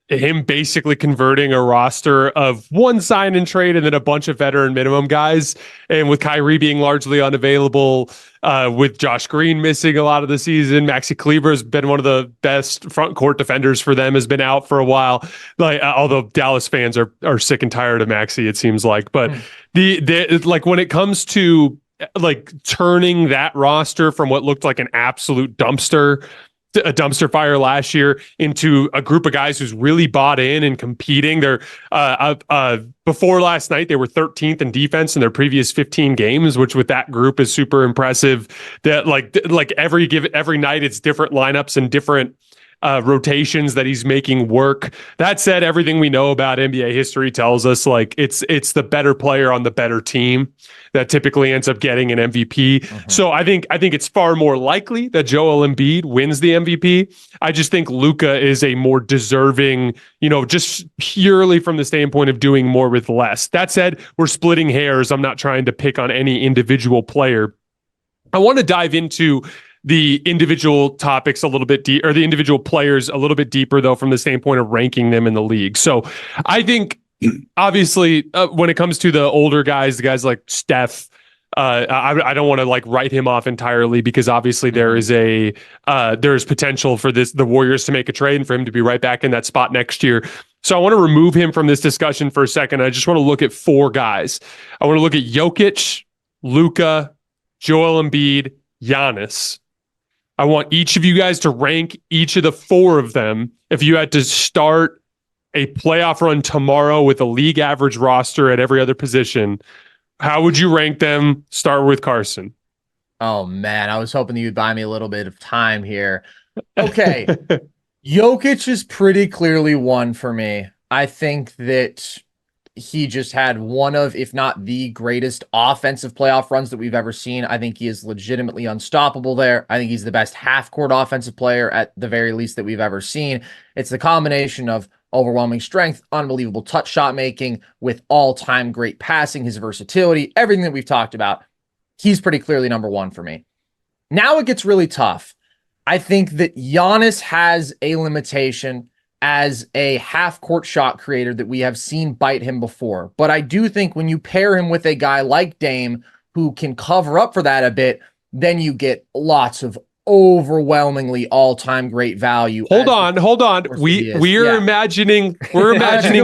[SPEAKER 1] him basically converting a roster of one sign and trade and then a bunch of veteran minimum guys, and with Kyrie being largely unavailable, with Josh Green missing a lot of the season, Maxi Kleber has been one of the best front court defenders for them, has been out for a while. Like, although Dallas fans are sick and tired of Maxi, it seems like. But the like when it comes to like turning that roster from what looked like an absolute dumpster fire last year into a group of guys who's really bought in and competing. They're before last night, they were 13th in defense in their previous 15 games, which with that group is super impressive. That like every night it's different lineups and different rotations that he's making work. That said, everything we know about NBA history tells us like it's the better player on the better team that typically ends up getting an MVP. Mm-hmm. So I think it's far more likely that Joel Embiid wins the MVP. I just think Luka is a more deserving, just purely from the standpoint of doing more with less. That said, we're splitting hairs. I'm not trying to pick on any individual player. I want to dive into the individual topics a little bit or the individual players a little bit deeper, though, from the standpoint of ranking them in the league. So I think, obviously, when it comes to the older guys, the guys like Steph, I don't want to like write him off entirely because obviously there is potential for the Warriors to make a trade and for him to be right back in that spot next year. So I want to remove him from this discussion for a second. I just want to look at 4 guys. I want to look at Jokic, Luka, Joel Embiid, Giannis. I want each of you guys to rank each of the 4 of them. If you had to start a playoff run tomorrow with a league average roster at every other position, how would you rank them? Start with Carson.
[SPEAKER 3] Oh man, I was hoping you'd buy me a little bit of time here. Okay. Jokic is pretty clearly one for me. I think that he just had one of, if not the greatest offensive playoff runs that we've ever seen. I think he is legitimately unstoppable there. I think he's the best half-court offensive player at the very least that we've ever seen. It's the combination of overwhelming strength, unbelievable touch shot making with all-time great passing, his versatility, everything that we've talked about. He's pretty clearly number one for me. Now it gets really tough. I think that Giannis has a limitation as a half-court shot creator that we have seen bite him before. But I do think when you pair him with a guy like Dame who can cover up for that a bit, then you get lots of overwhelmingly all-time great value.
[SPEAKER 1] Hold on. We're imagining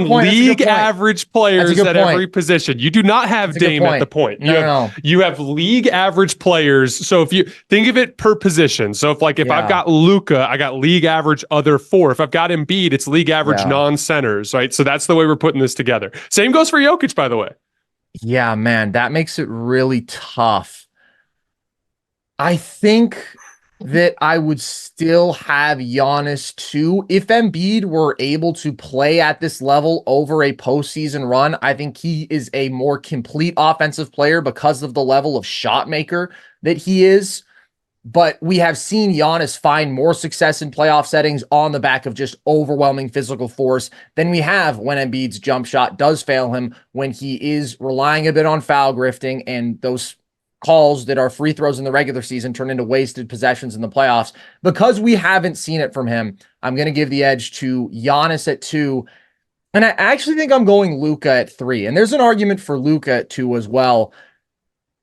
[SPEAKER 1] league average players at every position. You do not have Dame at the point. You have league average players. So if you think of it per position, so if I've got Luka, I got league average other 4. If I've got Embiid, it's league average non-centers, right? So that's the way we're putting this together. Same goes for Jokic, by the way.
[SPEAKER 3] Yeah, man, that makes it really tough. I think that I would still have Giannis too. If Embiid were able to play at this level over a postseason run, I think he is a more complete offensive player because of the level of shot maker that he is. But we have seen Giannis find more success in playoff settings on the back of just overwhelming physical force than we have when Embiid's jump shot does fail him, when he is relying a bit on foul grifting and those calls that are free throws in the regular season turn into wasted possessions in the playoffs. Because we haven't seen it from him, I'm going to give the edge to Giannis at 2. And I actually think I'm going Luka at 3. And there's an argument for Luka at 2 as well,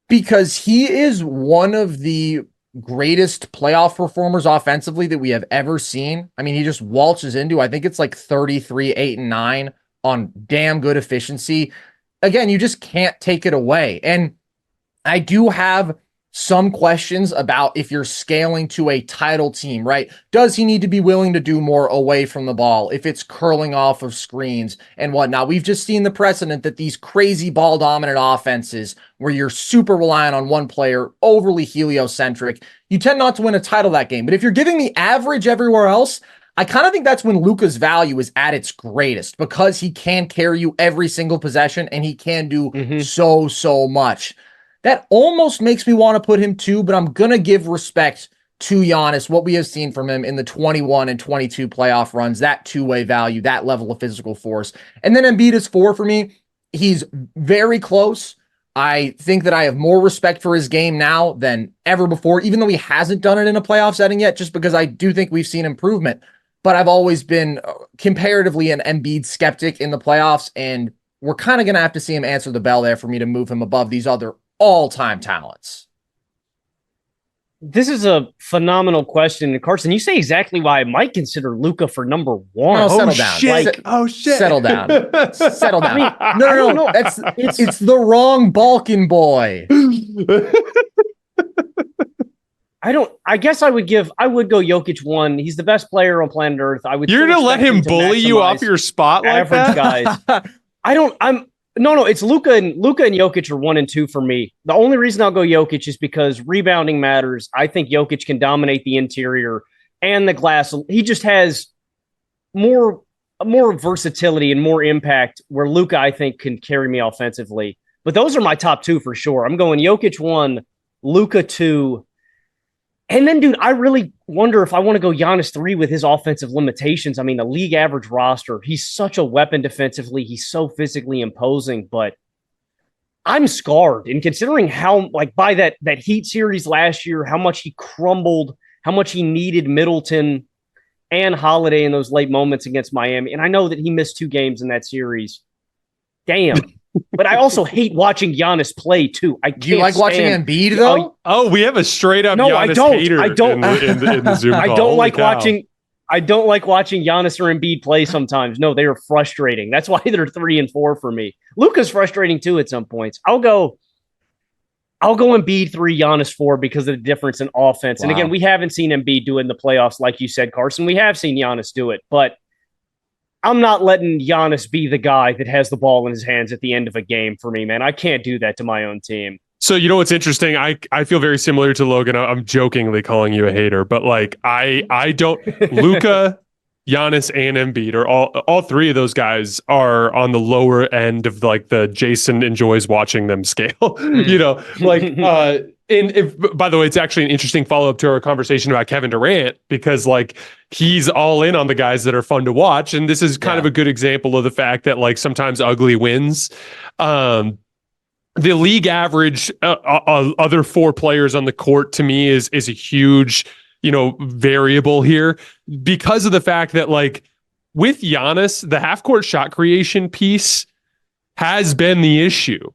[SPEAKER 3] because he is one of the greatest playoff performers offensively that we have ever seen. I mean, he just waltzes into, I think it's 33, 8, and 9 on damn good efficiency. Again, you just can't take it away. And I do have some questions about if you're scaling to a title team, right? Does he need to be willing to do more away from the ball if it's curling off of screens and whatnot? We've just seen the precedent that these crazy ball dominant offenses where you're super reliant on one player, overly heliocentric, you tend not to win a title that game. But if you're giving me average everywhere else, I kind of think that's when Luka's value is at its greatest, because he can carry you every single possession and he can do so much. That almost makes me want to put him 2, but I'm going to give respect to Giannis, what we have seen from him in the 21 and 22 playoff runs, that two-way value, that level of physical force. And then Embiid is 4 for me. He's very close. I think that I have more respect for his game now than ever before, even though he hasn't done it in a playoff setting yet, just because I do think we've seen improvement. But I've always been comparatively an Embiid skeptic in the playoffs, and we're kind of going to have to see him answer the bell there for me to move him above these other all-time talents.
[SPEAKER 2] This is a phenomenal question. And Carson, you say exactly why I might consider Luka for number 1.
[SPEAKER 3] No, settle down.
[SPEAKER 1] Shit.
[SPEAKER 3] Settle down. Settle down. I mean, no. It's the wrong Balkan boy.
[SPEAKER 2] I guess I would go Jokic 1. He's the best player on planet Earth.
[SPEAKER 1] You're going to let him bully you off your spot like that?
[SPEAKER 2] Guys. No, it's Luka and Jokic are 1 and 2 for me. The only reason I'll go Jokic is because rebounding matters. I think Jokic can dominate the interior and the glass. He just has more versatility and more impact, where Luka, I think, can carry me offensively. But those are my top 2 for sure. I'm going Jokic 1, Luka 2. And then, dude, I really wonder if I want to go Giannis 3 with his offensive limitations. I mean, the league average roster, he's such a weapon defensively. He's so physically imposing, but I'm scarred. And considering how, by that Heat series last year, how much he crumbled, how much he needed Middleton and Holiday in those late moments against Miami. And I know that he missed 2 games in that series. Damn. But I also hate watching Giannis play too.
[SPEAKER 3] Do you like watching Embiid though?
[SPEAKER 1] Oh, we have a straight up Giannis hater in the Zoom call.
[SPEAKER 2] I don't like watching Giannis or Embiid play sometimes. No, they are frustrating. That's why they're 3 and 4 for me. Luka's frustrating too at some points. I'll go Embiid 3, Giannis 4 because of the difference in offense. Wow. And again, we haven't seen Embiid do it in the playoffs, like you said, Carson. We have seen Giannis do it, but I'm not letting Giannis be the guy that has the ball in his hands at the end of a game for me, man. I can't do that to my own team.
[SPEAKER 1] So you know what's interesting? I feel very similar to Logan. I'm jokingly calling you a hater, but like I don't Luka, Giannis, and Embiid are all three of those guys are on the lower end of like the Jason enjoys watching them scale. You know, like and if, by the way, it's actually an interesting follow-up to our conversation about Kevin Durant because like he's all in on the guys that are fun to watch. And this is kind of a good example of the fact that like sometimes ugly wins. The league average other four players on the court to me is a huge, variable here because of the fact that like with Giannis, the half court shot creation piece has been the issue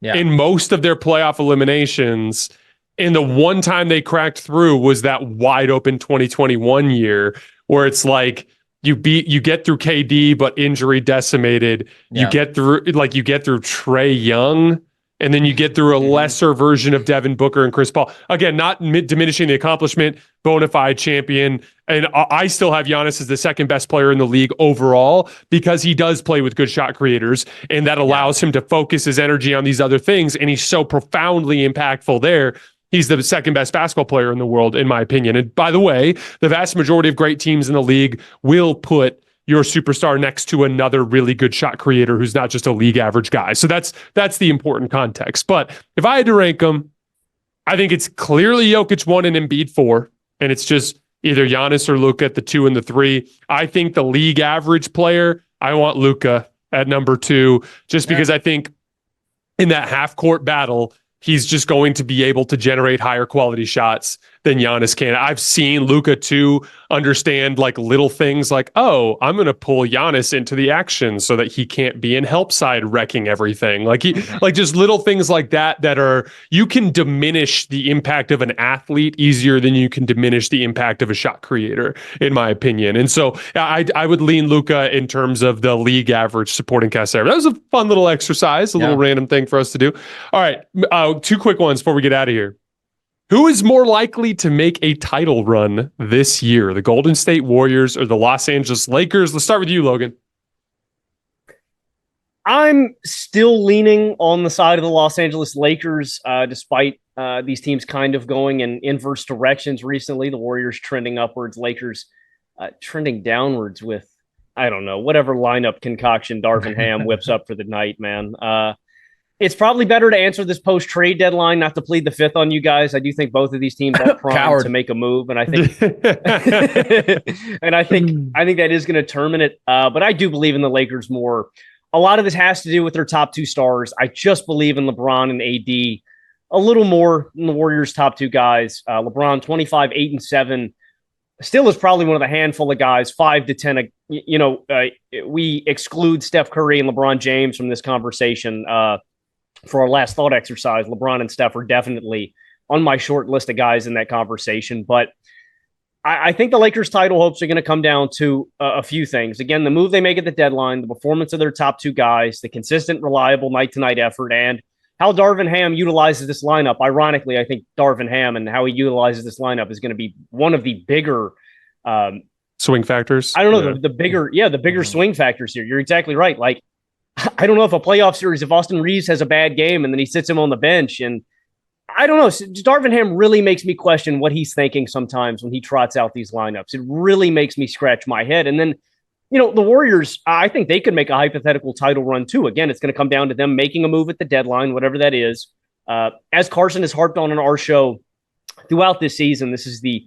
[SPEAKER 1] in most of their playoff eliminations. And the one time they cracked through was that wide open 2021 year where it's like, you get through KD, but injury decimated. You get through Trae Young, and then you get through a lesser version of Devin Booker and Chris Paul. Again, not diminishing the accomplishment, bona fide champion. And I still have Giannis as the second best player in the league overall because he does play with good shot creators, and that allows him to focus his energy on these other things. And he's so profoundly impactful there. He's the second best basketball player in the world, in my opinion. And by the way, the vast majority of great teams in the league will put your superstar next to another really good shot creator who's not just a league average guy. So that's the important context. But if I had to rank them, I think it's clearly Jokic 1 and Embiid 4. And it's just either Giannis or Luka at the 2 and the 3. I think the league average player, I want Luka at number 2, just because I think in that half court battle, he's just going to be able to generate higher quality shots than Giannis can. I've seen Luka too understand like little things like, oh, I'm going to pull Giannis into the action so that he can't be in help side wrecking everything. Like like just little things like that are, you can diminish the impact of an athlete easier than you can diminish the impact of a shot creator, in my opinion. And so I would lean Luka in terms of the league average supporting cast average. That was a fun little exercise, a little random thing for us to do. All right. 2 quick ones before we get out of here. Who is more likely to make a title run this year? The Golden State Warriors or the Los Angeles Lakers? Let's start with you, Logan.
[SPEAKER 2] I'm still leaning on the side of the Los Angeles Lakers, despite these teams kind of going in inverse directions recently. The Warriors trending upwards, Lakers trending downwards with, I don't know, whatever lineup concoction Darvin Ham whips up for the night, man. It's probably better to answer this post-trade deadline, not to plead the fifth on you guys. I do think both of these teams are primed to make a move, and I think I think that is going to terminate. But I do believe in the Lakers more. A lot of this has to do with their top 2 stars. I just believe in LeBron and AD a little more than the Warriors' top 2 guys. LeBron 25, 8, and 7. Still is probably one of the handful of guys, 5 to 10. We exclude Steph Curry and LeBron James from this conversation. For our last thought exercise, LeBron and Steph are definitely on my short list of guys in that conversation. But I think the Lakers' title hopes are going to come down to a few things. Again, the move they make at the deadline, the performance of their top 2 guys, the consistent, reliable night-to-night effort, and how Darvin Ham utilizes this lineup. Ironically, I think Darvin Ham and how he utilizes this lineup is going to be one of the bigger
[SPEAKER 1] swing factors.
[SPEAKER 2] I don't know, the bigger swing factors here. You're exactly right. Like, I don't know if a playoff series, if Austin Reeves has a bad game and then he sits him on the bench, and I don't know, Darvin Ham really makes me question what he's thinking sometimes when he trots out these lineups. It really makes me scratch my head. And then, the Warriors, I think they could make a hypothetical title run too. Again, it's going to come down to them making a move at the deadline, whatever that is. As Carson has harped on our show throughout this season, this is the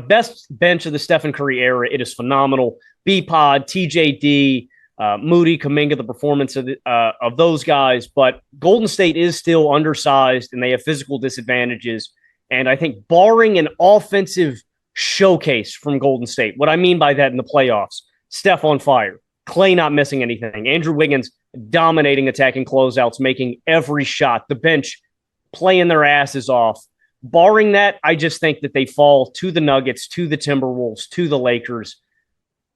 [SPEAKER 2] best bench of the Stephen Curry era. It is phenomenal. B-Pod, TJD, Moody, Kuminga, the performance of those guys, but Golden State is still undersized and they have physical disadvantages. And I think barring an offensive showcase from Golden State, what I mean by that in the playoffs, Steph on fire, Clay not missing anything, Andrew Wiggins dominating attacking closeouts, making every shot, the bench playing their asses off. Barring that, I just think that they fall to the Nuggets, to the Timberwolves, to the Lakers.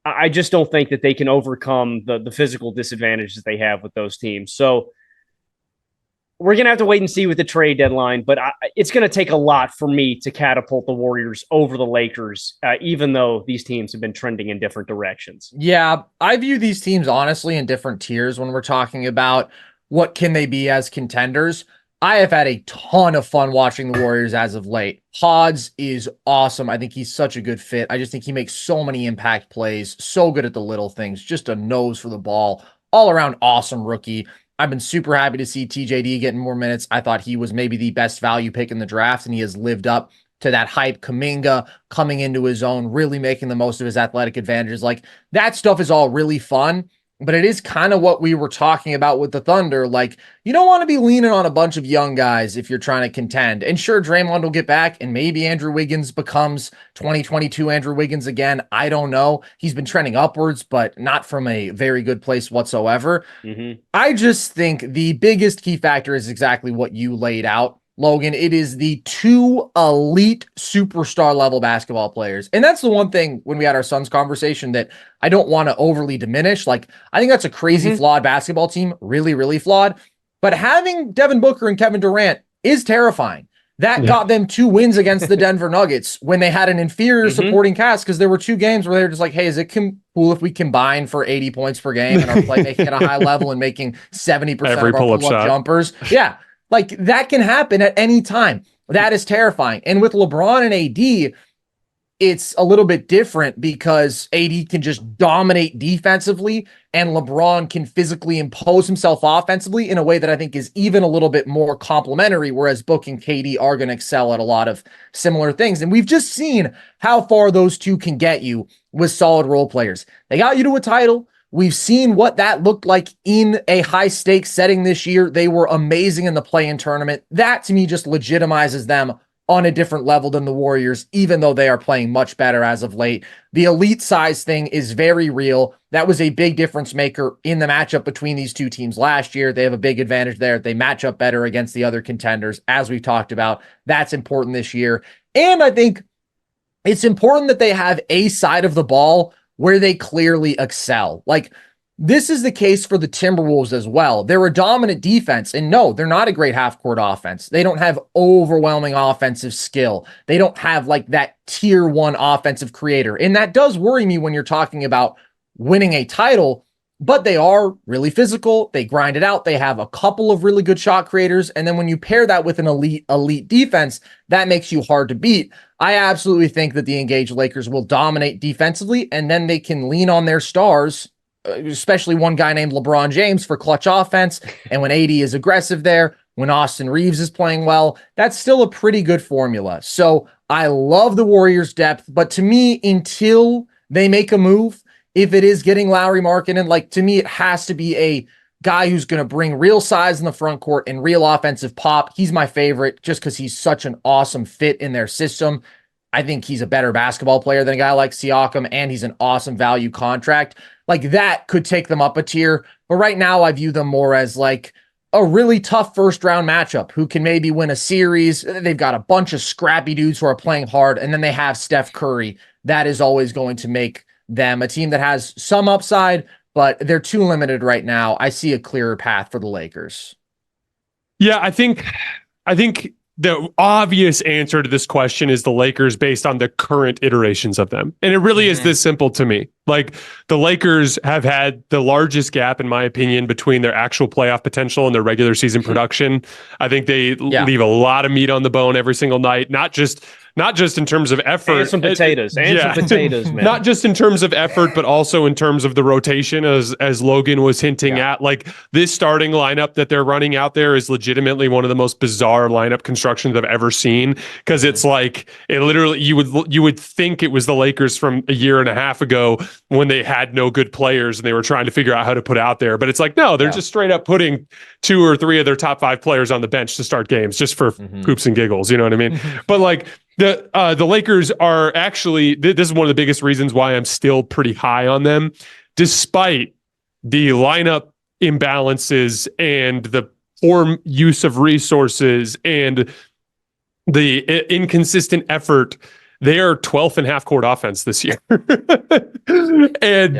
[SPEAKER 2] I just don't think that they can overcome the physical disadvantages they have with those teams. So we're going to have to wait and see with the trade deadline, but it's going to take a lot for me to catapult the Warriors over the Lakers, even though these teams have been trending in different directions.
[SPEAKER 3] Yeah, I view these teams honestly in different tiers when we're talking about what can they be as contenders. I have had a ton of fun watching the Warriors as of late. Pods is awesome. I think he's such a good fit. I just think he makes so many impact plays, so good at the little things, just a nose for the ball, all around awesome rookie. I've been super happy to see TJD getting more minutes. I thought he was maybe the best value pick in the draft, and he has lived up to that hype. Kuminga coming into his own, really making the most of his athletic advantages. Like, that stuff is all really fun. But it is kind of what we were talking about with the Thunder. Like, you don't want to be leaning on a bunch of young guys if you're trying to contend. And sure, Draymond will get back, and maybe Andrew Wiggins becomes 2022 Andrew Wiggins again. I don't know. He's been trending upwards, but not from a very good place whatsoever. I just think the biggest key factor is exactly what you laid out, Logan. It is the two elite superstar level basketball players. And that's the one thing when we had our Suns conversation that I don't want to overly diminish. Like, I think that's a crazy flawed basketball team, really, really flawed. But having Devin Booker and Kevin Durant is terrifying. That got them 2 wins against the Denver Nuggets when they had an inferior supporting cast, because there were 2 games where they were just like, hey, is it cool if we combine for 80 points per game and are playmaking at a high level and making 70% of our pull-up jumpers? Yeah. Like, that can happen at any time. That is terrifying. And with LeBron and AD, it's a little bit different because AD can just dominate defensively and LeBron can physically impose himself offensively in a way that I think is even a little bit more complementary, whereas Book and KD are going to excel at a lot of similar things. And we've just seen how far those two can get you with solid role players. They got you to a title. We've seen what that looked like in a high-stakes setting this year. They were amazing in the play-in tournament. That, to me, just legitimizes them on a different level than the Warriors, even though they are playing much better as of late. The elite size thing is very real. That was a big difference maker in the matchup between these two teams last year. They have a big advantage there. They match up better against the other contenders, as we've talked about. That's important this year. And I think it's important that they have a side of the ball where they clearly excel. Like, this is the case for the Timberwolves as well. They're a dominant defense, and no, they're not a great half-court offense. They don't have overwhelming offensive skill. They don't have like that tier 1 offensive creator. And that does worry me when you're talking about winning a title, but they are really physical. They grind it out. They have a couple of really good shot creators. And then when you pair that with an elite defense, that makes you hard to beat. I absolutely think that the engaged Lakers will dominate defensively, and then they can lean on their stars, especially one guy named LeBron James, for clutch offense. And when AD is aggressive there, when Austin Reeves is playing well, that's still a pretty good formula. So I love the Warriors' depth, but to me, until they make a move, if it is getting Lauri Markkanen, like, to me, it has to be a guy who's going to bring real size in the front court and real offensive pop. He's my favorite just because he's such an awesome fit in their system. I think he's a better basketball player than a guy like Siakam, and he's an awesome value contract. Like, that could take them up a tier. But right now, I view them more as like a really tough first-round matchup who can maybe win a series. They've got a bunch of scrappy dudes who are playing hard, and then they have Steph Curry. That is always going to make them a team that has some upside, but they're too limited right now. I see a clearer path for the Lakers.
[SPEAKER 1] Yeah, I think the obvious answer to this question is the Lakers based on the current iterations of them. And it really is this simple to me. Like, the Lakers have had the largest gap, in my opinion, between their actual playoff potential and their regular season production. I think they leave a lot of meat on the bone every single night, not just in terms of effort.
[SPEAKER 2] And some potatoes. Some potatoes, man.
[SPEAKER 1] Not just in terms of effort, but also in terms of the rotation, as Logan was hinting at. Like, this starting lineup that they're running out there is legitimately one of the most bizarre lineup constructions I've ever seen, because it's like, it literally, you would think it was the Lakers from a year and a half ago when they had no good players and they were trying to figure out how to put out there. But it's like, no, they're just straight up putting 2 or 3 of their top 5 players on the bench to start games just for poops and giggles. You know what I mean? But like, the Lakers are actually, this is one of the biggest reasons why I'm still pretty high on them, despite the lineup imbalances and the poor use of resources and the inconsistent effort. They are 12th in half-court offense this year. And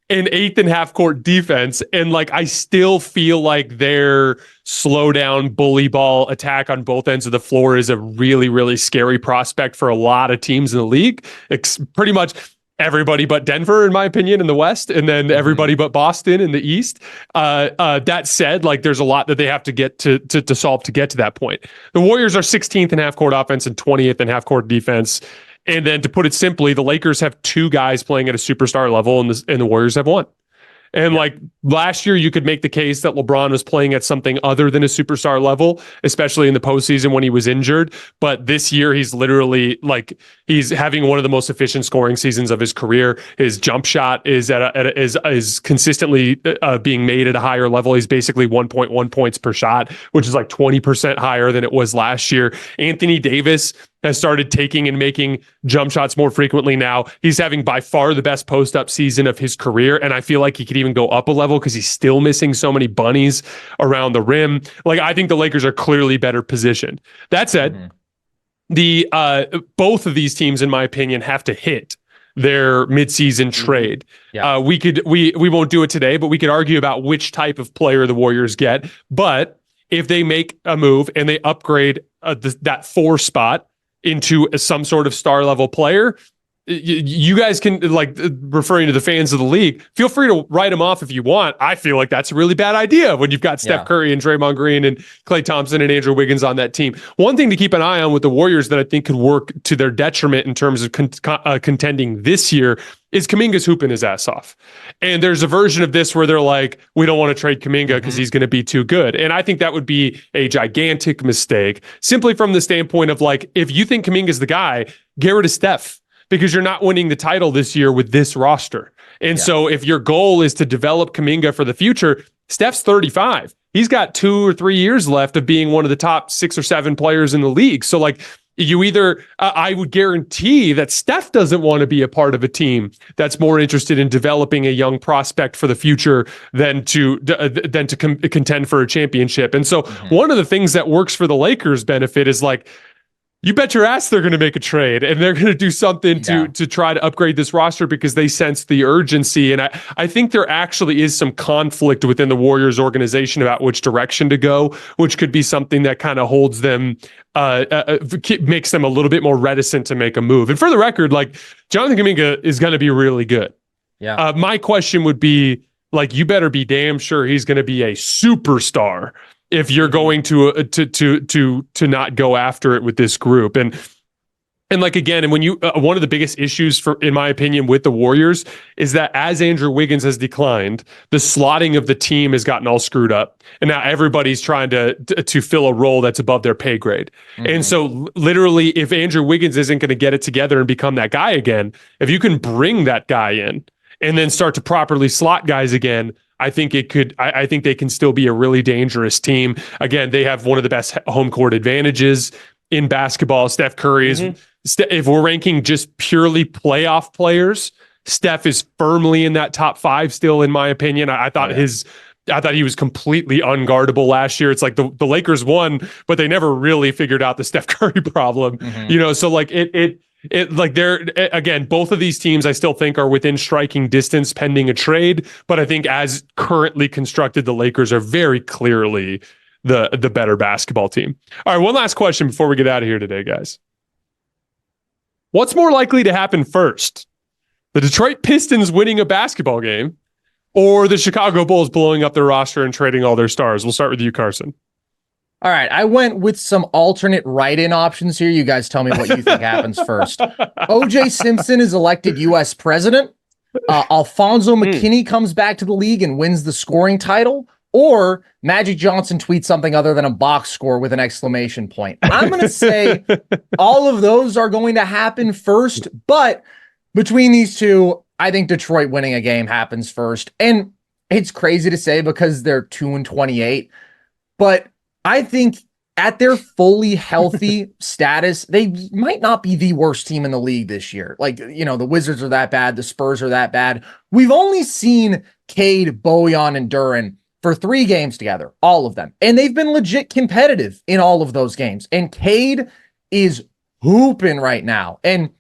[SPEAKER 1] an 8th in half-court defense. And like, I still feel like their slow down bully ball attack on both ends of the floor is a really, really scary prospect for a lot of teams in the league. It's pretty much everybody but Denver, in my opinion, in the West, and then everybody but Boston in the East. That said, like there's a lot that they have to get to solve to get to that point. The Warriors are 16th in half-court offense and 20th in half-court defense. And then to put it simply, the Lakers have two guys playing at a superstar level, and the Warriors have one. And like last year, you could make the case that LeBron was playing at something other than a superstar level, especially in the postseason when he was injured. But this year, he's literally like he's having one of the most efficient scoring seasons of his career. His jump shot is is consistently being made at a higher level. He's basically 1.1 points per shot, which is like 20% higher than it was last year. Anthony Davis has started taking and making jump shots more frequently now. He's having by far the best post-up season of his career, and I feel like he could even go up a level because he's still missing so many bunnies around the rim. Like, I think the Lakers are clearly better positioned. That said, the both of these teams, in my opinion, have to hit their midseason trade. We won't do it today, but we could argue about which type of player the Warriors get. But if they make a move and they upgrade that 4 spot into some sort of star level player, you guys can, like, referring to the fans of the league, feel free to write them off if you want. I feel like that's a really bad idea when you've got Steph Curry and Draymond Green and Klay Thompson and Andrew Wiggins on that team. One thing to keep an eye on with the Warriors that I think could work to their detriment in terms of contending this year is Kuminga's hooping his ass off. And there's a version of this where they're like, we don't want to trade Kuminga because he's going to be too good. And I think that would be a gigantic mistake, simply from the standpoint of, like, if you think Kuminga's the guy, get rid of Steph, because you're not winning the title this year with this roster. And so if your goal is to develop Kuminga for the future, Steph's 35. He's got 2 or 3 years left of being one of the top 6 or 7 players in the league. So, like, you either, I would guarantee that Steph doesn't want to be a part of a team that's more interested in developing a young prospect for the future than to contend for a championship. And so one of the things that works for the Lakers' benefit is, like, you bet your ass they're going to make a trade and they're going to do something to try to upgrade this roster because they sense the urgency. And I think there actually is some conflict within the Warriors organization about which direction to go, which could be something that kind of holds them, makes them a little bit more reticent to make a move. And for the record, like, Jonathan Kuminga is going to be really good. My question would be, like, you better be damn sure he's going to be a superstar if you're going to not go after it with this group. And like, again, and when you one of the biggest issues, for, in my opinion, with the Warriors is that as Andrew Wiggins has declined, the slotting of the team has gotten all screwed up, and now everybody's trying to fill a role that's above their pay grade. And so, literally, if Andrew Wiggins isn't going to get it together and become that guy again, if you can bring that guy in and then start to properly slot guys again, I think it could. I think they can still be a really dangerous team. Again, they have one of the best home court advantages in basketball. Steph Curry is. If we're ranking just purely playoff players, Steph is firmly in that top 5 still, in my opinion. I thought he was completely unguardable last year. It's like the Lakers won, but they never really figured out the Steph Curry problem. You know, so like it like, they're, again, both of these teams I still think are within striking distance pending a trade, but I think as currently constructed, the Lakers are very clearly the better basketball team. All right, one last question before we get out of here today, guys. What's more likely to happen first? The Detroit Pistons winning a basketball game, or the Chicago Bulls blowing up their roster and trading all their stars? We'll start with you, Carson.
[SPEAKER 3] All right, I went with some alternate write-in options here. You guys tell me what you think happens first. O.J. Simpson is elected U.S. president. Alfonso McKinney comes back to the league and wins the scoring title. Or Magic Johnson tweets something other than a box score with an exclamation point. I'm going to say all of those are going to happen first. But between these two, I think Detroit winning a game happens first. And it's crazy to say because they're 2-28. But I think at their fully healthy status, they might not be the worst team in the league this year. Like, you know, the Wizards are that bad. The Spurs are that bad. We've only seen Cade, Bojan, and Duren for 3 games together, all of them. And they've been legit competitive in all of those games. And Cade is hooping right now. And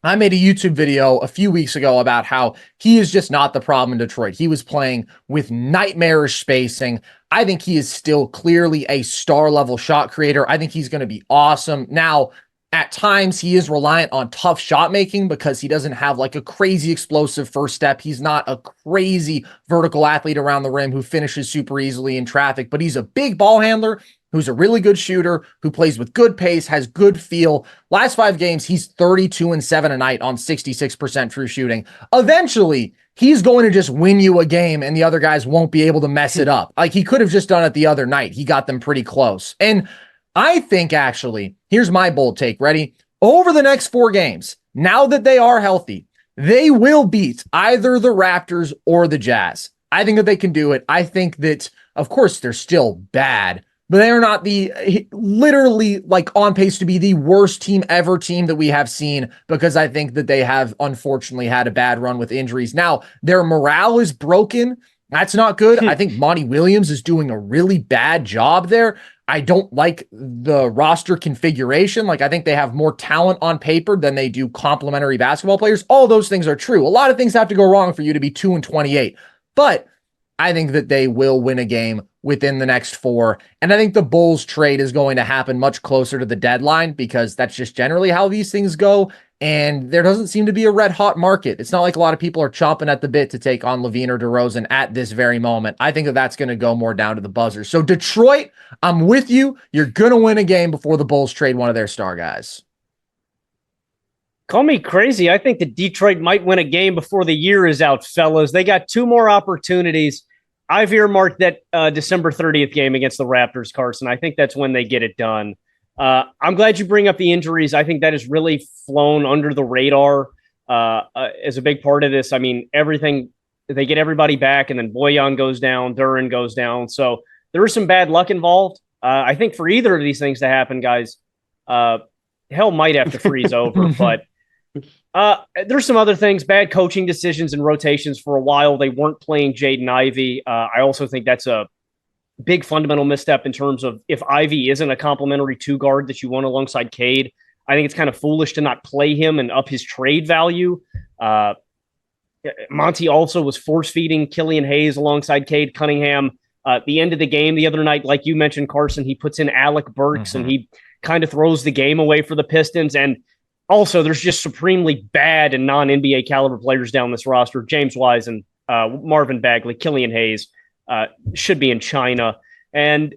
[SPEAKER 3] I made a YouTube video a few weeks ago about how he is just not the problem in Detroit. He was playing with nightmarish spacing. I think he is still clearly a star-level shot creator. I think he's going to be awesome. Now, At times, he is reliant on tough shot making because he doesn't have like a crazy explosive first step. He's not a crazy vertical athlete around the rim who finishes super easily in traffic, but he's a big ball handler who's a really good shooter, who plays with good pace, has good feel. Last 5 games, he's 32-7 a night on 66% true shooting. Eventually, he's going to just win you a game and the other guys won't be able to mess it up. Like he could have just done it the other night. He got them pretty close. And I think actually, here's my bold take. Ready? Over the next 4 games, now that they are healthy, they will beat either the Raptors or the Jazz. I think that they can do it. I think that, of course, they're still bad, but they are not the literally like on pace to be the worst team ever team that we have seen, because I think that they have unfortunately had a bad run with injuries. Now, their morale is broken. That's not good. I think Monty Williams is doing a really bad job there. I don't like the roster configuration. Like, I think they have more talent on paper than they do complementary basketball players. All those things are true. A lot of things have to go wrong for you to be 2-28, but I think that they will win a game within the next 4. And I think the Bulls trade is going to happen much closer to the deadline because that's just generally how these things go. And there doesn't seem to be a red hot market. It's not like a lot of people are chomping at the bit to take on LaVine or DeRozan at this very moment. I think that that's going to go more down to the buzzer. So Detroit, I'm with you. You're going to win a game before the Bulls trade one of their star guys.
[SPEAKER 2] Call me crazy. I think that Detroit might win a game before the year is out, fellas. They got 2 more opportunities. I've earmarked that December 30th game against the Raptors, Carson. I think that's when they get it done. I'm glad you bring up the injuries. I think that has really flown under the radar as a big part of this. I mean, everything, they get everybody back, and then Bojan goes down, Duran goes down. So there is some bad luck involved. I think for either of these things to happen, guys, hell might have to freeze over. But there's some other things, bad coaching decisions and rotations for a while. They weren't playing Jaden Ivey. I also think that's a big fundamental misstep in terms of if Ivy isn't a complimentary 2 guard that you want alongside Cade. I think it's kind of foolish to not play him and up his trade value. Monty also was force-feeding Killian Hayes alongside Cade Cunningham. At the end of the game the other night, like you mentioned, Carson, he puts in Alec Burks and he kind of throws the game away for the Pistons. And also, there's just supremely bad and non-NBA caliber players down this roster. James Wise and Marvin Bagley, Killian Hayes should be in China. And,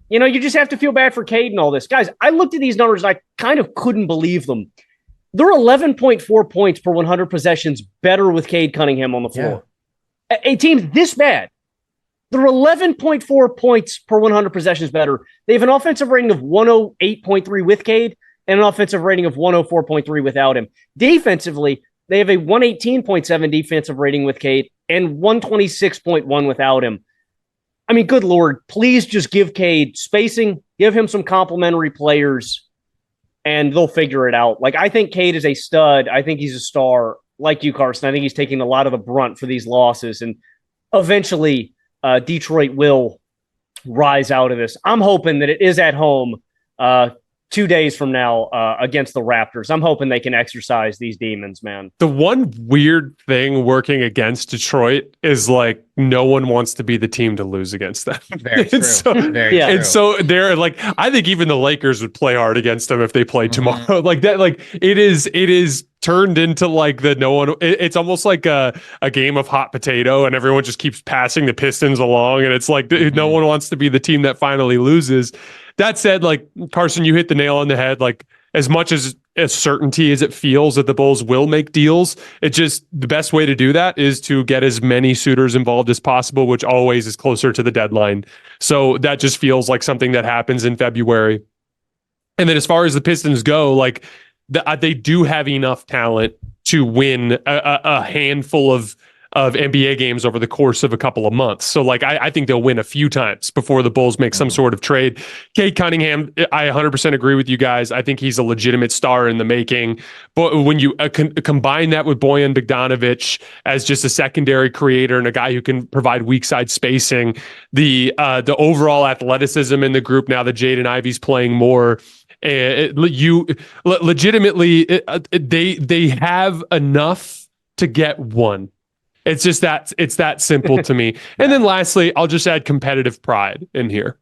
[SPEAKER 2] you know, you just have to feel bad for Cade and all this. Guys, I looked at these numbers and I kind of couldn't believe them. They're 11.4 points per 100 possessions better with Cade Cunningham on the floor. Yeah. A team this bad, they're 11.4 points per 100 possessions better. They have an offensive rating of 108.3 with Cade and an offensive rating of 104.3 without him. Defensively, they have a 118.7 defensive rating with Cade and 126.1 without him. I mean, good Lord, please just give Cade spacing, give him some complimentary players, and they'll figure it out. Like, I think Cade is a stud. I think he's a star. Like you, Carson, I think he's taking a lot of the brunt for these losses, and eventually Detroit will rise out of this. I'm hoping that it is at home 2 days from now against the Raptors. I'm hoping they can exercise these demons, man.
[SPEAKER 1] The one weird thing working against Detroit is like no one wants to be the team to lose against them.
[SPEAKER 3] Very true. Very true.
[SPEAKER 1] And so they're like, I think even the Lakers would play hard against them if they played tomorrow. Like that, like it is turned into like the no one. It's almost like a game of hot potato, and everyone just keeps passing the Pistons along, and it's like no one wants to be the team that finally loses. That said, like Carson, you hit the nail on the head. Like as much as certainty as it feels that the Bulls will make deals, it just the best way to do that is to get as many suitors involved as possible, which always is closer to the deadline. So that just feels like something that happens in February. And then as far as the Pistons go, like they do have enough talent to win a handful of NBA games over the course of a couple of months. So like, I think they'll win a few times before the Bulls make some sort of trade. Cade Cunningham, I 100% agree with you guys. I think he's a legitimate star in the making. But when you combine that with Bojan Bogdanovic as just a secondary creator and a guy who can provide weak side spacing, the overall athleticism in the group now that Jaden Ivey's playing more, legitimately, they have enough to get one. It's just that it's that simple to me. And then lastly, I'll just add competitive pride in here.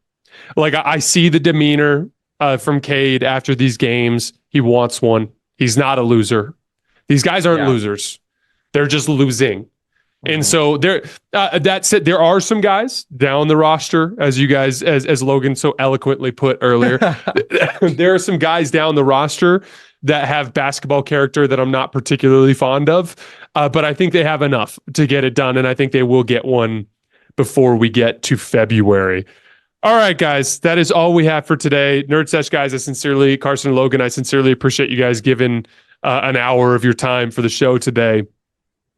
[SPEAKER 1] Like I see the demeanor from Cade after these games. He wants one. He's not a loser. These guys aren't losers. They're just losing. And so that said, there are some guys down the roster, as you guys, as Logan so eloquently put earlier. There are some guys down the roster that have basketball character that I'm not particularly fond of, but I think they have enough to get it done, and I think they will get one before we get to February. All right, guys, that is all we have for today. Nerd Sesh guys, Carson and Logan, I sincerely appreciate you guys giving an hour of your time for the show today.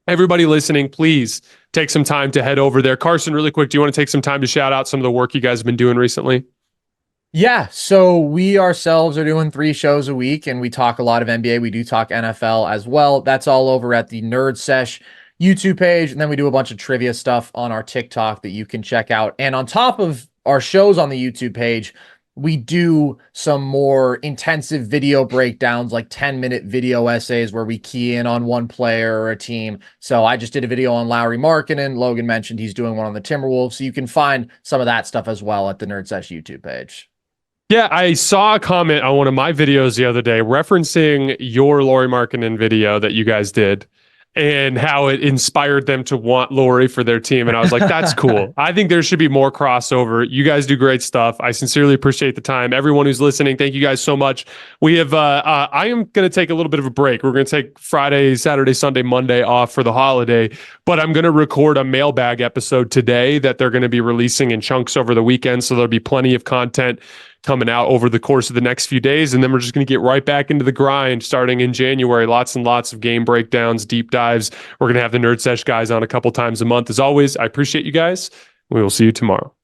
[SPEAKER 1] Everybody listening, please take some time to head over there. Carson, really quick, do you want to take some time to shout out some of the work you guys have been doing recently?
[SPEAKER 3] Yeah, so we ourselves are doing 3 shows a week, and we talk a lot of NBA. We do talk NFL as well. That's all over at the Nerd Sesh YouTube page, and then we do a bunch of trivia stuff on our TikTok that you can check out. And on top of our shows on the YouTube page, we do some more intensive video breakdowns, like 10-minute video essays where we key in on one player or a team. So I just did a video on Lauri Markkanen. Logan mentioned he's doing one on the Timberwolves. So you can find some of that stuff as well at the Nerd Sesh YouTube page.
[SPEAKER 1] Yeah, I saw a comment on one of my videos the other day referencing your Lauri Markkanen video that you guys did and how it inspired them to want Lauri for their team. And I was like, that's cool. I think there should be more crossover. You guys do great stuff. I sincerely appreciate the time. Everyone who's listening, thank you guys so much. We have, I am going to take a little bit of a break. We're going to take Friday, Saturday, Sunday, Monday off for the holiday, but I'm going to record a mailbag episode today that they're going to be releasing in chunks over the weekend. So there'll be plenty of content coming out over the course of the next few days. And then we're just going to get right back into the grind starting in January. Lots and lots of game breakdowns, deep dives. We're going to have the Nerd Sesh guys on a couple times a month. As always, I appreciate you guys. We will see you tomorrow.